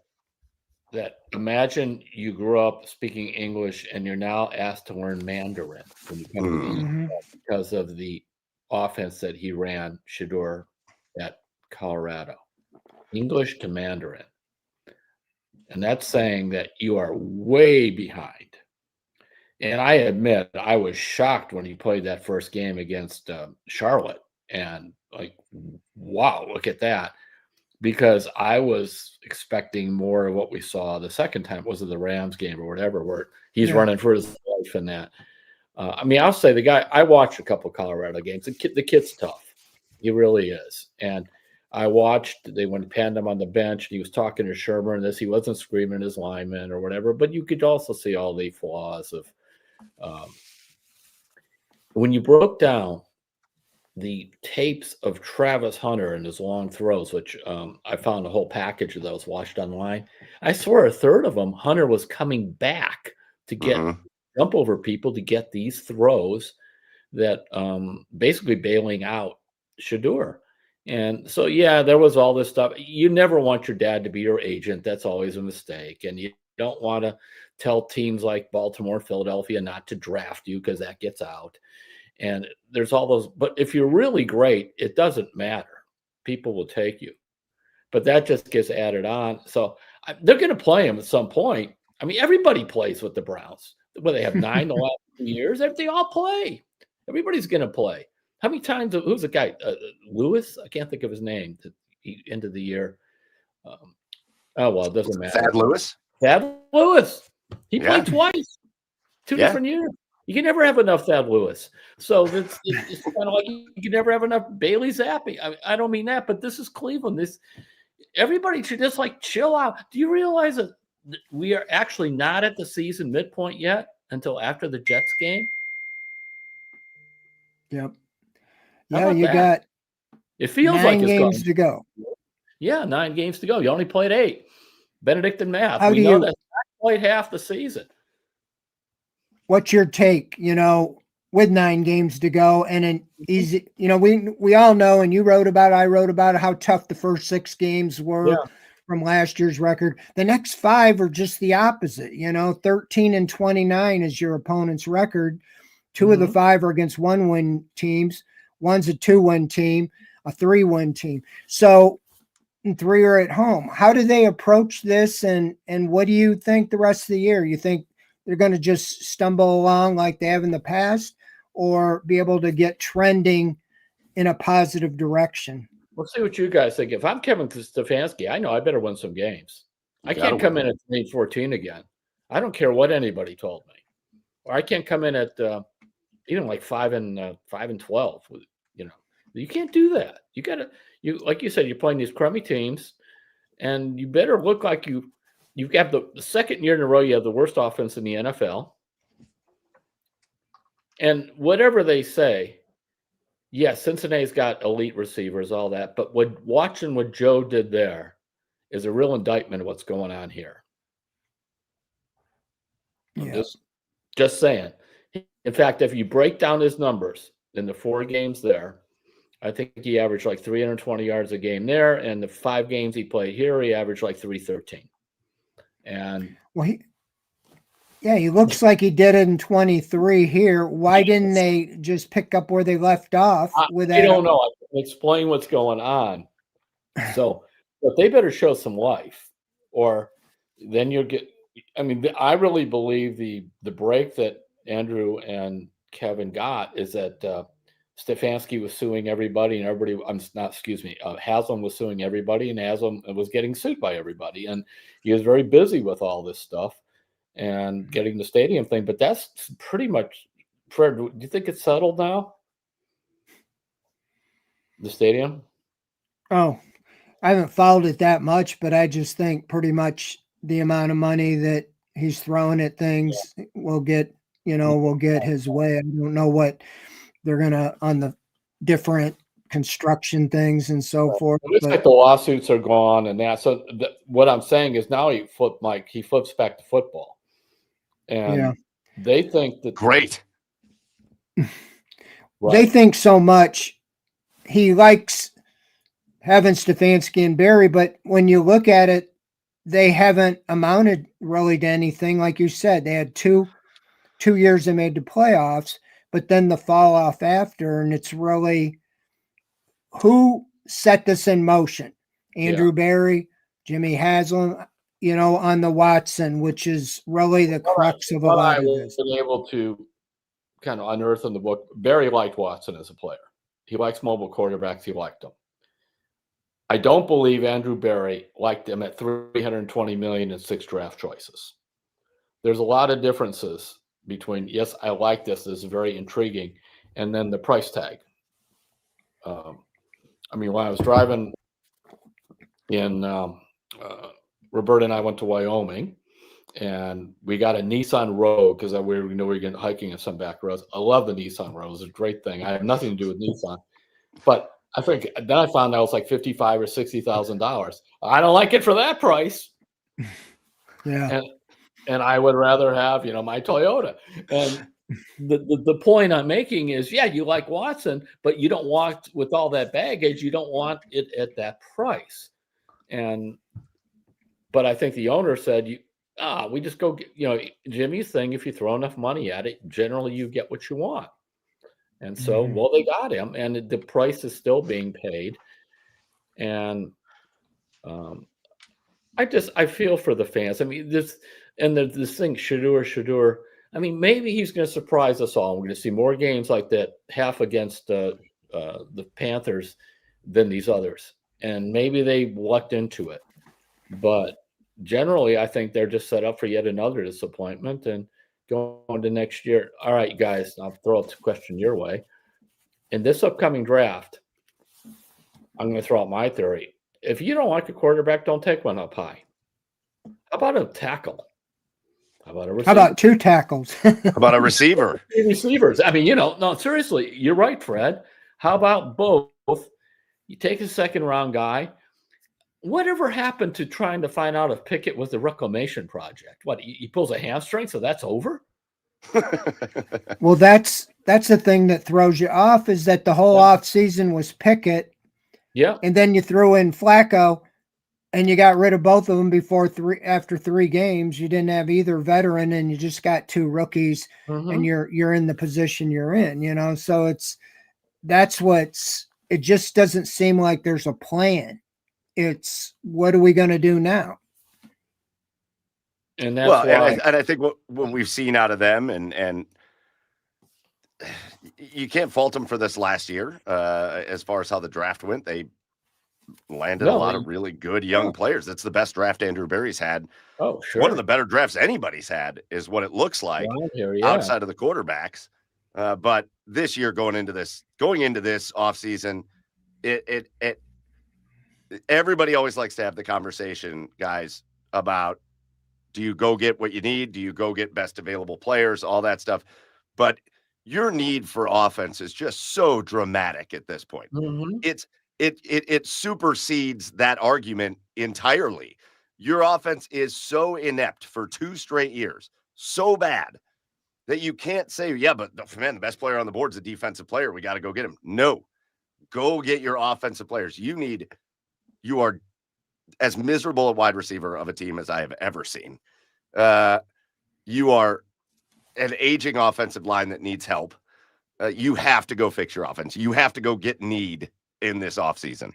that. Imagine you grew up speaking English and you're now asked to learn Mandarin when you come to the NFL because of the offense that he ran, Shedeur, at Colorado. English to Mandarin. And that's saying that you are way behind. And I admit, I was shocked when he played that first game against Charlotte. And wow, look at that. Because I was expecting more of what we saw the second time. Was it the Rams game or whatever, where he's running for his life in that. I'll say the guy, I watched a couple of Colorado games. The kid's tough. He really is. And I watched, they went and panned him on the bench. And he was talking to Shermer and this. He wasn't screaming at his lineman or whatever, but you could also see all the flaws of when you broke down the tapes of Travis Hunter and his long throws, which I found a whole package of those watched online. I swear a third of them, Hunter was coming back to get jump over people to get these throws that basically bailing out Shedeur. And so, yeah, there was all this stuff. You never want your dad to be your agent. That's always a mistake. And you don't want to tell teams like Baltimore, Philadelphia not to draft you because that gets out. And there's all those, but if you're really great, it doesn't matter. People will take you. But that just gets added on. So they're going to play him at some point. I mean, everybody plays with the Browns. Where they have 9 the last 2 years, they all play. Everybody's going to play. How many times? Who's the guy? Lewis? I can't think of his name. At the end of the year. Oh well, it doesn't matter. Thad Lewis. Thad Lewis. He played twice. 2 different years. You can never have enough Thad Lewis. So it's kind of like you can never have enough Bailey Zappi. I don't mean that, but this is Cleveland. everybody should just like chill out. Do you realize that we are actually not at the season midpoint yet until after the Jets game? Yep. How Yeah, about you that? got It feels 9 like it's games gone. to go. Yeah, 9 games to go. You only played 8. Benedictine math. How We do know you, that's not quite half the season. what's your take, with 9 games to go and an easy, we all know, and you wrote about it, I wrote about it, how tough the first 6 games were from last year's record. The next 5 are just the opposite. 13-29 is your opponent's record. 2 of the 5 are against 1-win teams. One's a 2-win team, a 3-win team. So, and 3 are at home. How do they approach this, and what do you think the rest of the year? You think they're going to just stumble along like they have in the past, or be able to get trending in a positive direction? We'll see what you guys think. If I'm Kevin Stefanski, I know I better win some games. I can't come in at 8-14 again. I don't care what anybody told me. Or I can't come in at even like 5-12. You can't do that. You got to, like you said, you're playing these crummy teams, and you better look like you've got the second year in a row you have the worst offense in the NFL. And whatever they say, yes, Cincinnati's got elite receivers, all that, but watching what Joe did there is a real indictment of what's going on here. I'm just saying. In fact, if you break down his numbers in the 4 games there, I think he averaged like 320 yards a game there, and the 5 games he played here, he averaged like 313. And he looks like he did it in 23 here. Why didn't they just pick up where they left off? I don't know. I can explain what's going on. So, but they better show some life, or then you'll get. I mean, I really believe the break that Andrew and Kevin got is that Stefanski was suing everybody, and everybody. Haslam was suing everybody, and Haslam was getting sued by everybody, and he was very busy with all this stuff and getting the stadium thing. But that's pretty much. Fred, do you think it's settled now? The stadium? Oh, I haven't followed it that much, but I just think pretty much the amount of money that he's throwing at things will get his way. I don't know what they're gonna on the different construction things and so forth. It's like the lawsuits are gone and that. So what I'm saying is now he flips back to football, and they think that great. They think so much. He likes having Stefanski and Barry, but when you look at it, they haven't amounted really to anything. Like you said, they had two years they made the playoffs, but then the fall off after, and it's really who set this in motion? Andrew Barry, Jimmy Haslam, on the Watson, which is really the crux of a lot of this. I've been able to kind of unearth in the book. Barry liked Watson as a player. He likes mobile quarterbacks. He liked them. I don't believe Andrew Barry liked him at $320 million and 6 draft choices. There's a lot of differences between, yes, I like this is very intriguing, and then the price tag. When I was driving in, Roberta and I went to Wyoming, and we got a Nissan Rogue because we were going hiking in some back roads. I love the Nissan Rogue. It's a great thing. I have nothing to do with Nissan, but I think then I found out it was like $55,000 or $60,000. I don't like it for that price. Yeah. And I would rather have, my Toyota. And the point I'm making is, you like Watson, but you don't want, with all that baggage, you don't want it at that price. But I think the owner said, we just go get, Jimmy's thing, if you throw enough money at it, generally you get what you want. And so, they got him, and the price is still being paid. And I feel for the fans. I mean, this thing, Shedeur. I mean, maybe he's going to surprise us all. We're going to see more games like that, half against the Panthers than these others. And maybe they lucked into it. But generally, I think they're just set up for yet another disappointment and going to next year. All right, guys, I'll throw a question your way. In this upcoming draft, I'm going to throw out my theory. if you don't like a quarterback, don't take one up high. How about a tackle? How about a receiver? How about 2 tackles? How about a receiver? Receivers. I mean, no, seriously, you're right, Fred. How about both? You take a second-round guy. Whatever happened to trying to find out if Pickett was the reclamation project? What, he pulls a hamstring, so that's over? Well, that's the thing that throws you off, is that the whole off season was Pickett. Yeah. And then you threw in Flacco, and you got rid of both of them after 3 games. You didn't have either veteran, and you just got 2 rookies, and you're in the position you're in, So it just doesn't seem like there's a plan. It's, what are we going to do now? And that's why. And I think what we've seen out of them, and you can't fault them for this last year. As far as how the draft went, they landed a lot of really good young players. That's the best draft Andrew Berry's had. Oh, sure. One of the better drafts anybody's had, is what it looks like outside of the quarterbacks. But this year, going into this offseason, everybody always likes to have the conversation, guys, about, do you go get what you need? Do you go get best available players? All that stuff. But your need for offense is just so dramatic at this point. It supersedes that argument entirely. Your offense is so inept for 2 straight years, so bad, that you can't say, yeah, but the best player on the board is a defensive player, we got to go get him. No, go get your offensive players. You are as miserable a wide receiver of a team as I have ever seen. You are an aging offensive line that needs help. You have to go fix your offense. You have to go get need in this offseason.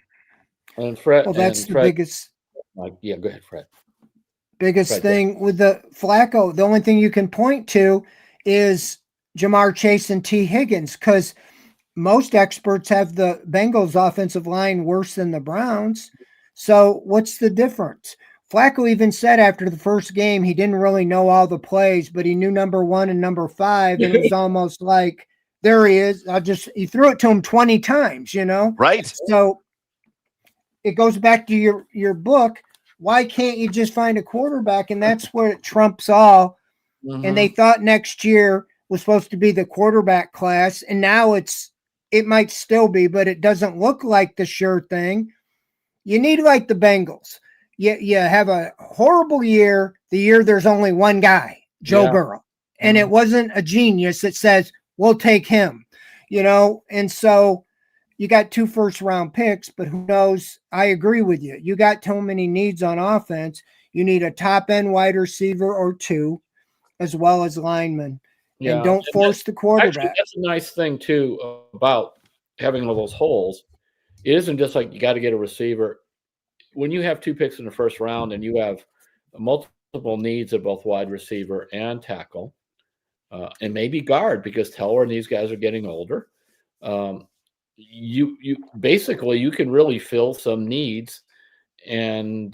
And Fred, well, that's the biggest. Yeah, go ahead, Fred. Biggest thing with the Flacco, the only thing you can point to is Jamar Chase and T. Higgins, because most experts have the Bengals offensive line worse than the Browns. So what's the difference? Flacco even said after the first game he didn't really know all the plays, but he knew number 1 and number 5, and it was almost like, there he is. He threw it to him 20 times, Right. So it goes back to your book. Why can't you just find a quarterback? And that's where it trumps all. And they thought next year was supposed to be the quarterback class, and now it might still be, but it doesn't look like the sure thing. You need, like the Bengals. You have a horrible year, the year there's only one guy, Joe Burrow. And it wasn't a genius that says, we'll take him, and so you got 2 first-round picks, but who knows? I agree with you. You got too many needs on offense. You need a top-end wide receiver or 2, as well as linemen. Yeah. And don't force the quarterback. Actually, that's a nice thing, too, about having all those holes. It isn't just like you got to get a receiver. When you have 2 picks in the first round and you have multiple needs of both wide receiver and tackle, and maybe guard, because Teller and these guys are getting older, you basically, you can really fill some needs. And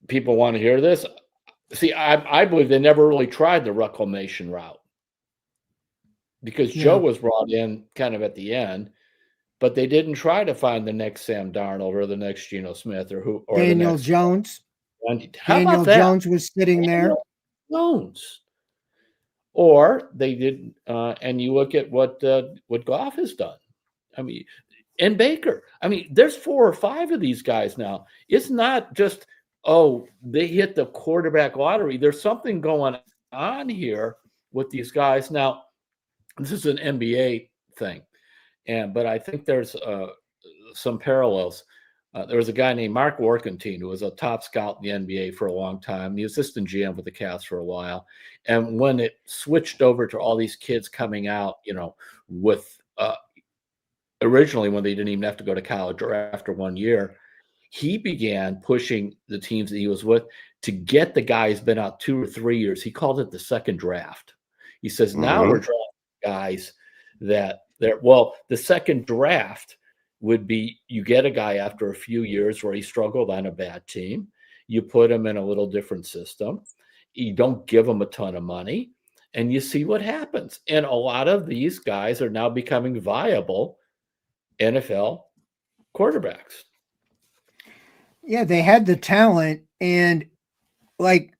people want to hear this. See, I believe they never really tried the reclamation route, because Joe was brought in kind of at the end, but they didn't try to find the next Sam Darnold or the next Geno Smith or Daniel Jones. Daniel Jones was sitting there. Jones. Or they did, and you look at what Goff has done. I mean, and Baker. I mean, there's 4 or 5 of these guys now. It's not just, they hit the quarterback lottery. There's something going on here with these guys. Now, this is an NBA thing, but I think there's some parallels. There was a guy named Mark Warkentine who was a top scout in the NBA for a long time. He was assistant GM with the Cavs for a while. And when it switched over to all these kids coming out, with originally when they didn't even have to go to college or after 1 year, he began pushing the teams that he was with to get the guy who's been out 2 or 3 years. He called it the second draft. He says, now we're drafting guys the second draft would be, you get a guy after a few years where he struggled on a bad team. You put him in a little different system. You don't give him a ton of money, and you see what happens. And a lot of these guys are now becoming viable NFL quarterbacks. Yeah, they had the talent, and like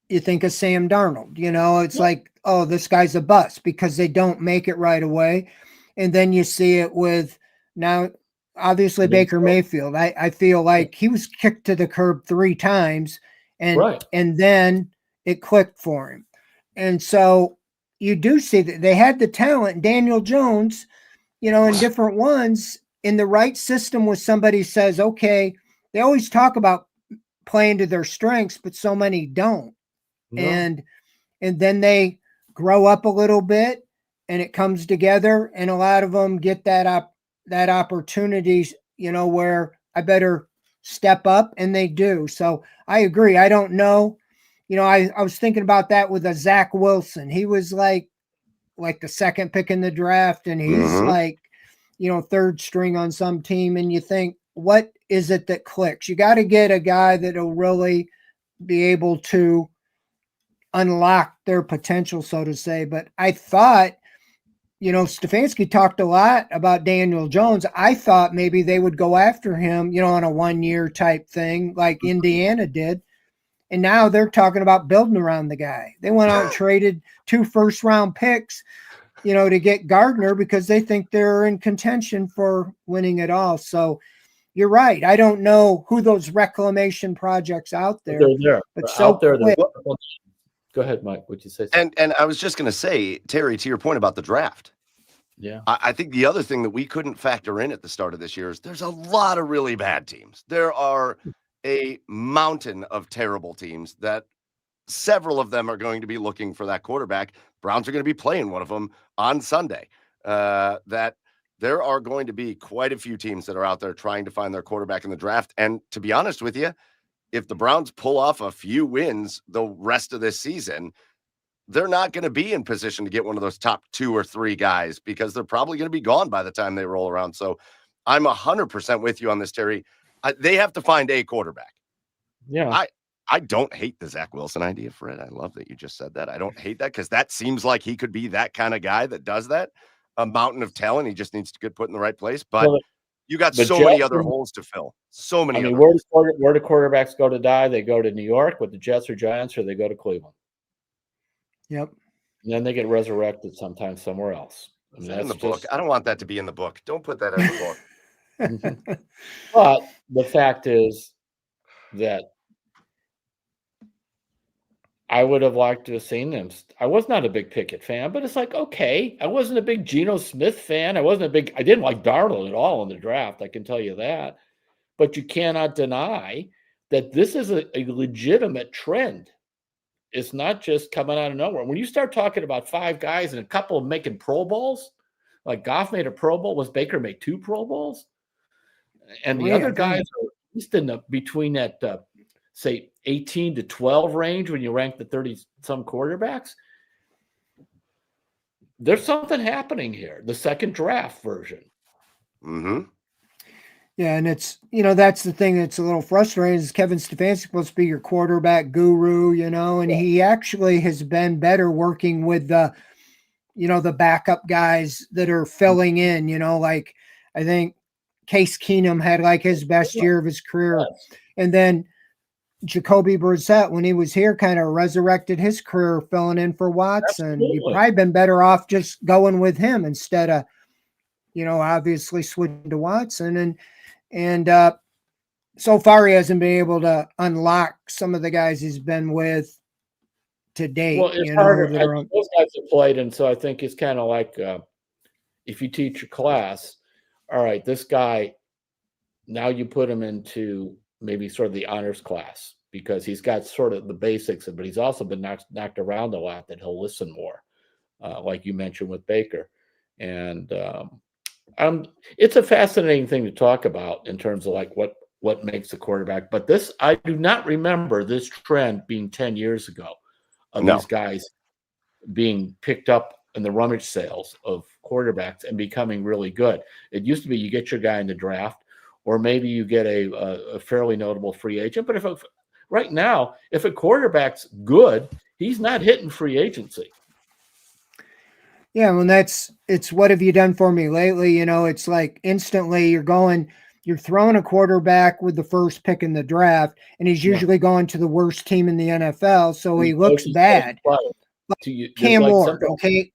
you think of Sam Darnold, it's like, oh, this guy's a bust because they don't make it right away. And then you see it with now, obviously, Baker Mayfield. I feel like he was kicked to the curb 3 times, and then it clicked for him. And so you do see that they had the talent. Daniel Jones, in different ones, in the right system with somebody says, okay, they always talk about playing to their strengths, but so many don't. No. And then they grow up a little bit and it comes together, and a lot of them get that opportunity, where I better step up, and they do. So I agree. I don't know. I was thinking about that with a Zach Wilson. He was like the second pick in the draft, and he's like, third string on some team, and you think, what is it that clicks? You got to get a guy that'll really be able to unlock their potential, so to say. But I thought, Stefanski talked a lot about Daniel Jones. I thought maybe they would go after him, on a 1-year type thing like Indiana did. And now they're talking about building around the guy. They went out and traded 2 first-round picks, to get Gardner because they think they're in contention for winning it all. So you're right. I don't know who those reclamation projects out there. They're there. But so out there. quick. Go ahead, Mike. What'd you say? And I was just going to say, Terry, to your point about the draft. Yeah. I think the other thing that we couldn't factor in at the start of this year is there's a lot of really bad teams. There are a mountain of terrible teams that several of them are going to be looking for that quarterback. Browns are going to be playing one of them on Sunday. That there are going to be quite a few teams that are out there trying to find their quarterback in the draft. And to be honest with you, if the Browns pull off a few wins the rest of this season, they're not going to be in position to get one of those top 2 or 3 guys because they're probably going to be gone by the time they roll around. So I'm 100% with you on this, Terry. They have to find a quarterback. Yeah. I don't hate the Zach Wilson idea, Fred. I love that you just said that. I don't hate that because that seems like he could be that kind of guy that does that. A mountain of talent. He just needs to get put in the right place. But you got so many other holes to fill. So many. I mean, where do quarterbacks go to die? They go to New York with the Jets or Giants, or they go to Cleveland. Yep. And then they get resurrected sometimes somewhere else. I mean, that's in the book. I don't want that to be in the book. Don't put that in the book. But the fact is that I would have liked to have seen them. I was not a big Pickett fan, but it's like, okay. I wasn't a big Geno Smith fan. I didn't like Darnold at all in the draft. I can tell you that. But you cannot deny that this is a legitimate trend. It's not just coming out of nowhere. When you start talking about 5 guys and a couple of making Pro Bowls, like Goff made a Pro Bowl, was Baker made 2 Pro Bowls? And the other guys are at least between that, say, 18 to 12 range when you rank the 30-some quarterbacks. There's something happening here, the second draft version. Mm-hmm. Yeah, and it's, that's the thing that's a little frustrating is Kevin Stefanski's supposed to be your quarterback guru, and he actually has been better working with the backup guys that are filling in, like I think Case Keenum had like his best year of his career. Yes. And then Jacoby Brissett, when he was here, kind of resurrected his career filling in for Watson. Absolutely. You've probably been better off just going with him instead of, obviously switching to Watson. And so far he hasn't been able to unlock some of the guys he's been with to date. Well, it's harder. Those guys have played, and so I think it's kind of like if you teach a class, all right, this guy, now you put him into maybe sort of the honors class because he's got sort of the basics, but he's also been knocked around a lot that he'll listen more, like you mentioned with Baker. And it's a fascinating thing to talk about in terms of like what makes a quarterback. But this, I do not remember this trend being 10 years ago of these guys being picked up in the rummage sales of quarterbacks and becoming really good. It used to be you get your guy in the draft, or maybe you get a fairly notable free agent. But right now, if a quarterback's good, he's not hitting free agency. Yeah, well, it's what have you done for me lately? It's like instantly you're going, you're throwing a quarterback with the first pick in the draft, and he's usually going to the worst team in the NFL, so he looks bad. Cam Ward, okay?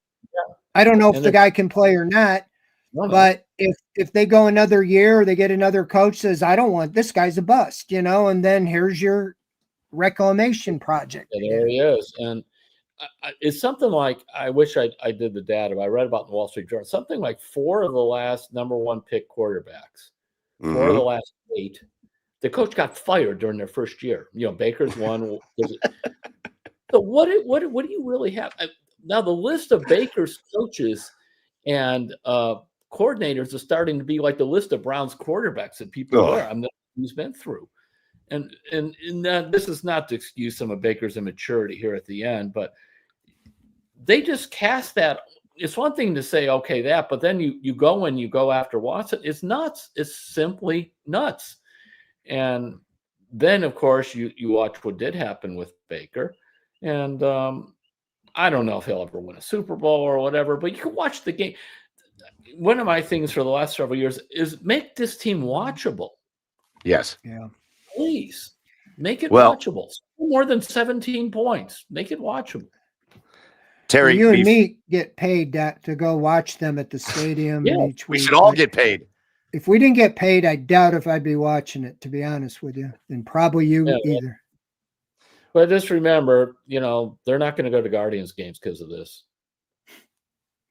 I don't know if the guy can play or not, but if they go another year, or they get another coach says, I don't want this guy's a bust, and then here's your reclamation project. Yeah, there he is. And it's something like, I wish I did the data, but I read about in the Wall Street Journal, something like 4 of the last number 1 pick quarterbacks, 4 of the last 8, the coach got fired during their first year. Baker's one. So what do you really have? Now the list of Baker's coaches and coordinators is starting to be like the list of Browns quarterbacks that people are. He's been through. And this is not to excuse some of Baker's immaturity here at the end, but they just cast that. It's one thing to say, okay, that, but then you go after Watson. It's nuts. It's simply nuts. And then, of course, you watch what did happen with Baker. And I don't know if he'll ever win a Super Bowl or whatever, but you can watch the game. One of my things for the last several years is make this team watchable. Yes. Yeah. Please make it watchable. More than 17 points. Make it watchable. Terry, you and me get paid to go watch them at the stadium each week. We should all get paid. If we didn't get paid, I doubt if I'd be watching it, to be honest with you. And probably you either. But just remember, they're not going to go to Guardians games because of this.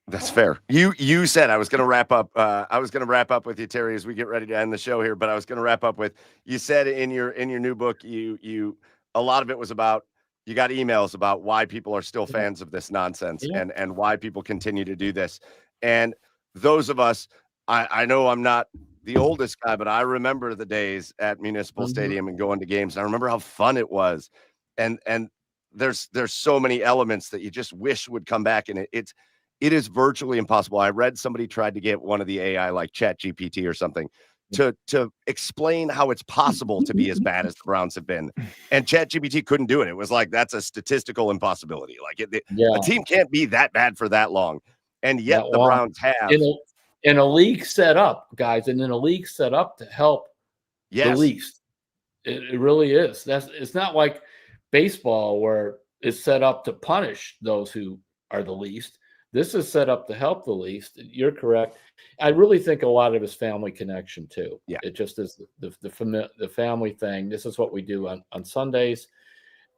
That's fair. You said I was going to wrap up. I was going to wrap up with you, Terry, as we get ready to end the show here. But I was going to wrap up with, you said in your new book, you a lot of it was about, you got emails about why people are still fans of this nonsense and why people continue to do this. And those of us, I know I'm not the oldest guy, but I remember the days at Municipal Stadium and going to games. And I remember how fun it was. And there's so many elements that you just wish would come back. And it is virtually impossible. I read somebody tried to get one of the AI like ChatGPT or something to explain how it's possible to be as bad as the Browns have been. And ChatGPT couldn't do it. It was like, that's a statistical impossibility. Like a team can't be that bad for that long. And yet the Browns have. In a league set up, guys, and in a league set up to help the least. It really is. It's not like baseball where it's set up to punish those who are the least. This is set up to help the least. You're correct. I really think a lot of his family connection too. Yeah, it just is the family thing. This is what we do on Sundays,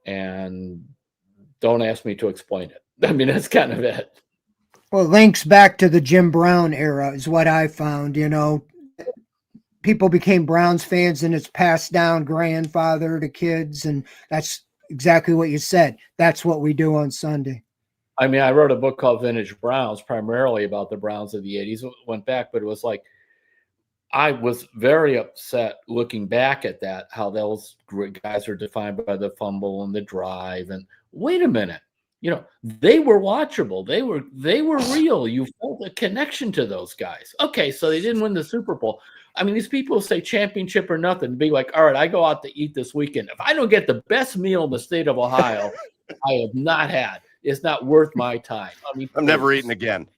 and don't ask me to explain it. I mean, that's kind of it. Well, it links back to the Jim Brown era is what I found. People became Browns fans, and it's passed down grandfather to kids, and that's exactly what you said. That's what we do on Sunday. I mean, I wrote a book called Vintage Browns, primarily about the Browns of the 80s. Went back, but it was like, I was very upset looking back at that, how those guys are defined by the fumble and the drive. And wait a minute, they were watchable. They were real. You felt a connection to those guys. Okay, so they didn't win the Super Bowl. I mean, these people say championship or nothing. Be like, all right, I go out to eat this weekend. If I don't get the best meal in the state of Ohio, I have not had. It's not worth my time. I mean, I'm never eating again.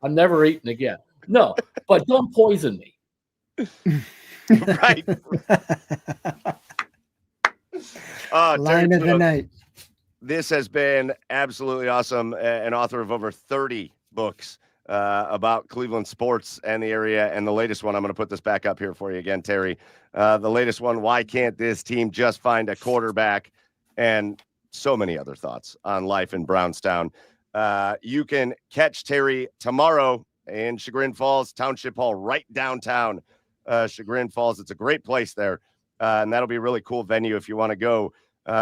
I'm never eating again. No, but don't poison me. Right. Line of the night. This has been absolutely awesome. An author of over 30 books about Cleveland sports and the area. And the latest one, I'm going to put this back up here for you again, Terry. The latest one, why can't this team just find a quarterback? And so many other thoughts on life in Brownstown. You can catch Terry tomorrow in Chagrin Falls Township Hall, right downtown Chagrin Falls. It's a great place there. And that'll be a really cool venue if you want to go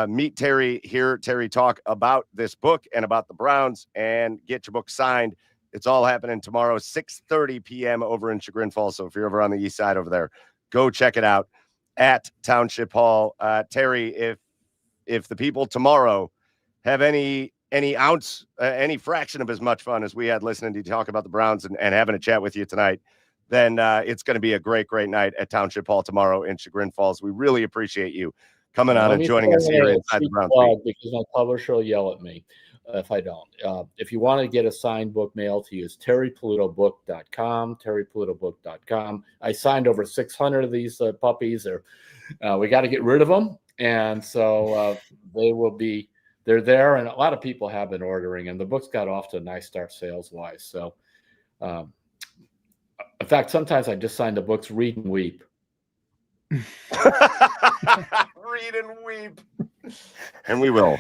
meet Terry, hear Terry talk about this book and about the Browns, and get your book signed. It's all happening tomorrow, 6:30 p.m. over in Chagrin Falls. So if you're over on the east side over there, go check it out at Township Hall. Terry, if the people tomorrow have any ounce, any fraction of as much fun as we had listening to you talk about the Browns and having a chat with you tonight, then it's going to be a great, great night at Township Hall tomorrow in Chagrin Falls. We really appreciate you coming on and joining us here inside the Browns. Because my publisher will yell at me. if I don't. If you want to get a signed book mailed to you, it's terryplutobook.com, terryplutobook.com. I signed over 600 of these puppies. We got to get rid of them. And so they're there. And a lot of people have been ordering, and the book's got off to a nice start sales-wise. So, in fact, sometimes I just sign the books, read and weep. Read and weep. And we will,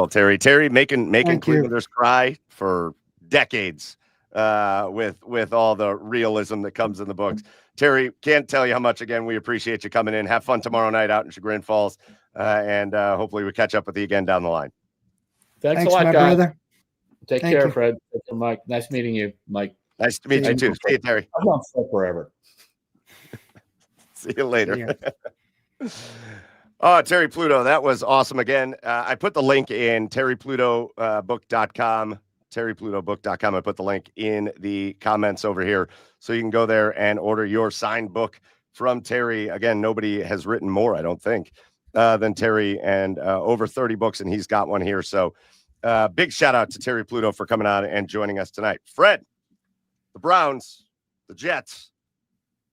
Terry. Terry making Clevelanders cry for decades with all the realism that comes in the books. Terry, can't tell you how much, again, we appreciate you coming in. Have fun tomorrow night out in Chagrin Falls, and hopefully we catch up with you again down the line. Thanks a lot, guys. Brother. Take care, Fred. Take care, Mike. Nice meeting you, Mike. Nice to meet you too. See you, Terry. I'm on forever. See you later. Oh, Terry Pluto, that was awesome. Again, I put the link in terryplutobook.com. terryplutobook.com. I put the link in the comments over here, so you can go there and order your signed book from Terry. Again, nobody has written more, I don't think, than Terry, and over 30 books, and he's got one here. So big shout out to Terry Pluto for coming on and joining us tonight. Fred, the Browns, the Jets,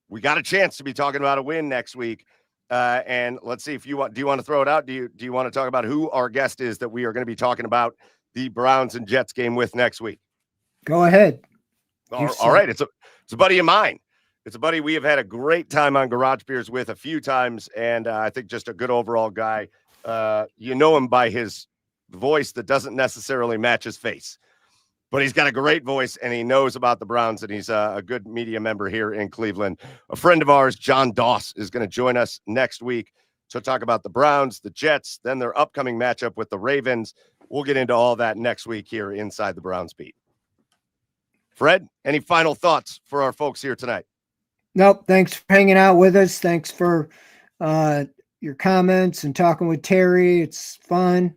we got a chance to be talking about a win next week. And let's see if do you want to throw it out? Do you want to talk about who our guest is that we are going to be talking about the Browns and Jets game with next week? Go ahead. All right. It's a buddy of mine. It's a buddy we have had a great time on Garage Beers with a few times. And I think just a good overall guy. You know him by his voice that doesn't necessarily match his face, but he's got a great voice and he knows about the Browns, and he's a good media member here in Cleveland. A friend of ours, John Doss, is going to join us next week to talk about the Browns, the Jets, then their upcoming matchup with the Ravens. We'll get into all that next week here inside the Browns Beat. Fred, any final thoughts for our folks here tonight? Nope. Thanks for hanging out with us. Thanks for your comments and talking with Terry. It's fun.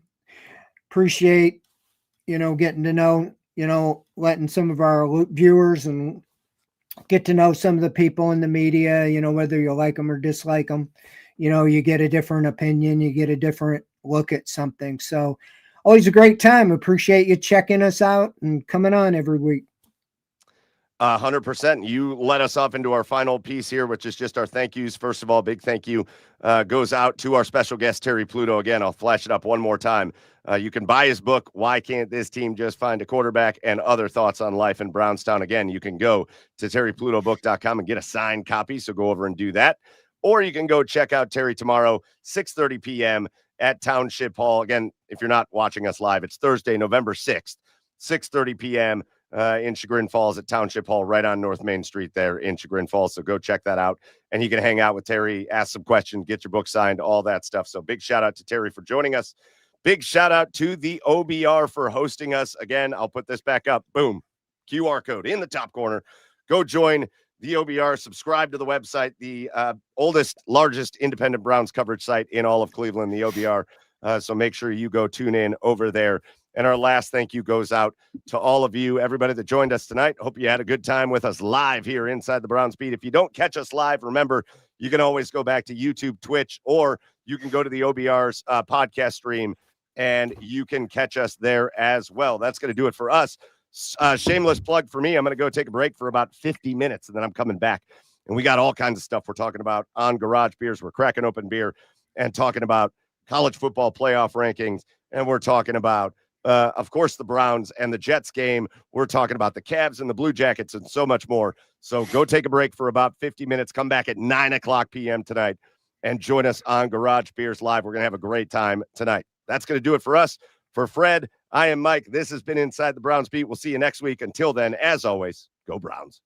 Appreciate, getting to know, letting some of our viewers and get to know some of the people in the media, whether you like them or dislike them, you get a different opinion, you get a different look at something. So always a great time. Appreciate you checking us out and coming on every week. 100%. You let us off into our final piece here, which is just our thank yous. First of all, big thank you goes out to our special guest, Terry Pluto. Again, I'll flash it up one more time. You can buy his book, Why Can't This Team Just Find a Quarterback, and other thoughts on life in Brownstown. Again, you can go to terryplutobook.com and get a signed copy, so go over and do that. Or you can go check out Terry tomorrow, 6:30 p.m. at Township Hall. Again, if you're not watching us live, it's Thursday, November 6th, 6:30 p.m. In Chagrin Falls at Township Hall, right on North Main Street there in Chagrin Falls. So go check that out. And you can hang out with Terry, ask some questions, get your book signed, all that stuff. So big shout out to Terry for joining us. Big shout out to the OBR for hosting us. Again, I'll put this back up. Boom. QR code in the top corner. Go join the OBR. Subscribe to the website, the oldest, largest independent Browns coverage site in all of Cleveland, the OBR. So make sure you go tune in over there. And our last thank you goes out to all of you, everybody that joined us tonight. Hope you had a good time with us live here inside the Browns Beat. If you don't catch us live, remember, you can always go back to YouTube, Twitch, or you can go to the OBR's podcast stream, and you can catch us there as well. That's going to do it for us. Shameless plug for me. I'm going to go take a break for about 50 minutes, and then I'm coming back. And we got all kinds of stuff we're talking about on Garage Beers. We're cracking open beer and talking about college football playoff rankings, and we're talking about of course, the Browns and the Jets game. We're talking about the Cavs and the Blue Jackets and so much more. So go take a break for about 50 minutes. Come back at 9:00 p.m. tonight and join us on Garage Beers Live. We're going to have a great time tonight. That's going to do it for us. For Fred, I am Mike. This has been Inside the Browns Beat. We'll see you next week. Until then, as always, go Browns.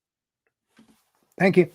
Thank you.